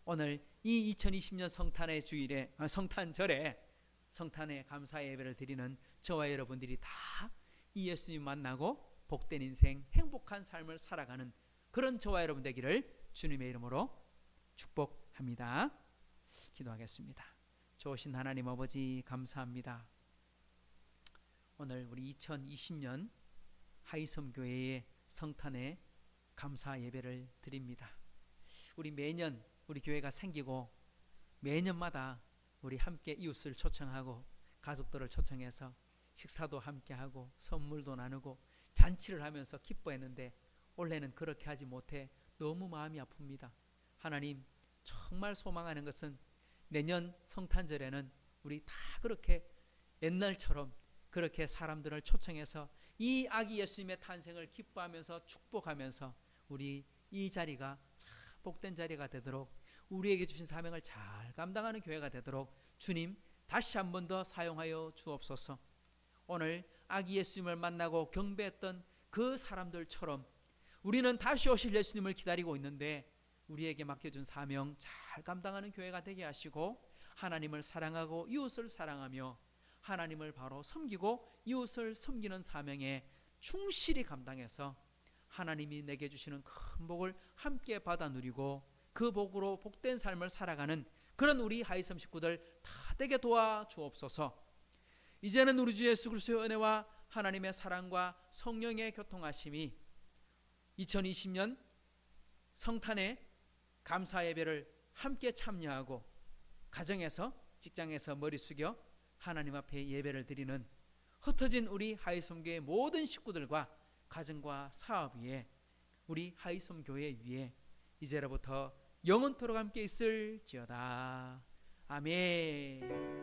오늘 이 2020년 성탄의 주일에 성탄절에 성탄의 감사 예배를 드리는 저와 여러분들이 다 이 예수님 만나고 복된 인생 행복한 삶을 살아가는 그런 저와 여러분 되기를 주님의 이름으로 축복합니다. 기도하겠습니다. 좋으신 하나님 아버지 감사합니다. 오늘 우리 2020년 하이섬교회의 성탄의 감사 예배를 드립니다. 우리 매년 우리 교회가 생기고 매년마다 우리 함께 이웃을 초청하고 가족들을 초청해서 식사도 함께 하고 선물도 나누고 잔치를 하면서 기뻐했는데 올해는 그렇게 하지 못해 너무 마음이 아픕니다. 하나님, 정말 소망하는 것은 내년 성탄절에는 우리 다 그렇게 옛날처럼 그렇게 사람들을 초청해서 이 아기 예수님의 탄생을 기뻐하면서 축복하면서 우리 이 자리가 참 복된 자리가 되도록, 우리에게 주신 사명을 잘 감당하는 교회가 되도록 주님 다시 한 번 더 사용하여 주옵소서. 오늘 아기 예수님을 만나고 경배했던 그 사람들처럼 우리는 다시 오실 예수님을 기다리고 있는데 우리에게 맡겨준 사명 잘 감당하는 교회가 되게 하시고, 하나님을 사랑하고 이웃을 사랑하며 하나님을 바로 섬기고 이웃을 섬기는 사명에 충실히 감당해서 하나님이 내게 주시는 큰 복을 함께 받아 누리고 그 복으로 복된 삶을 살아가는 그런 우리 하이섬 식구들 다 되게 도와주옵소서. 이제는 우리 주 예수 그리스도의 은혜와 하나님의 사랑과 성령의 교통하심이 2020년 성탄의 감사 예배를 함께 참여하고 가정에서, 직장에서 머리 숙여 하나님 앞에 예배를 드리는 흩어진 우리 하이섬교회 모든 식구들과 가정과 사업 위에, 우리 하이섬 교회 위에 이제로부터 영원토록 함께 있을지어다. 아멘.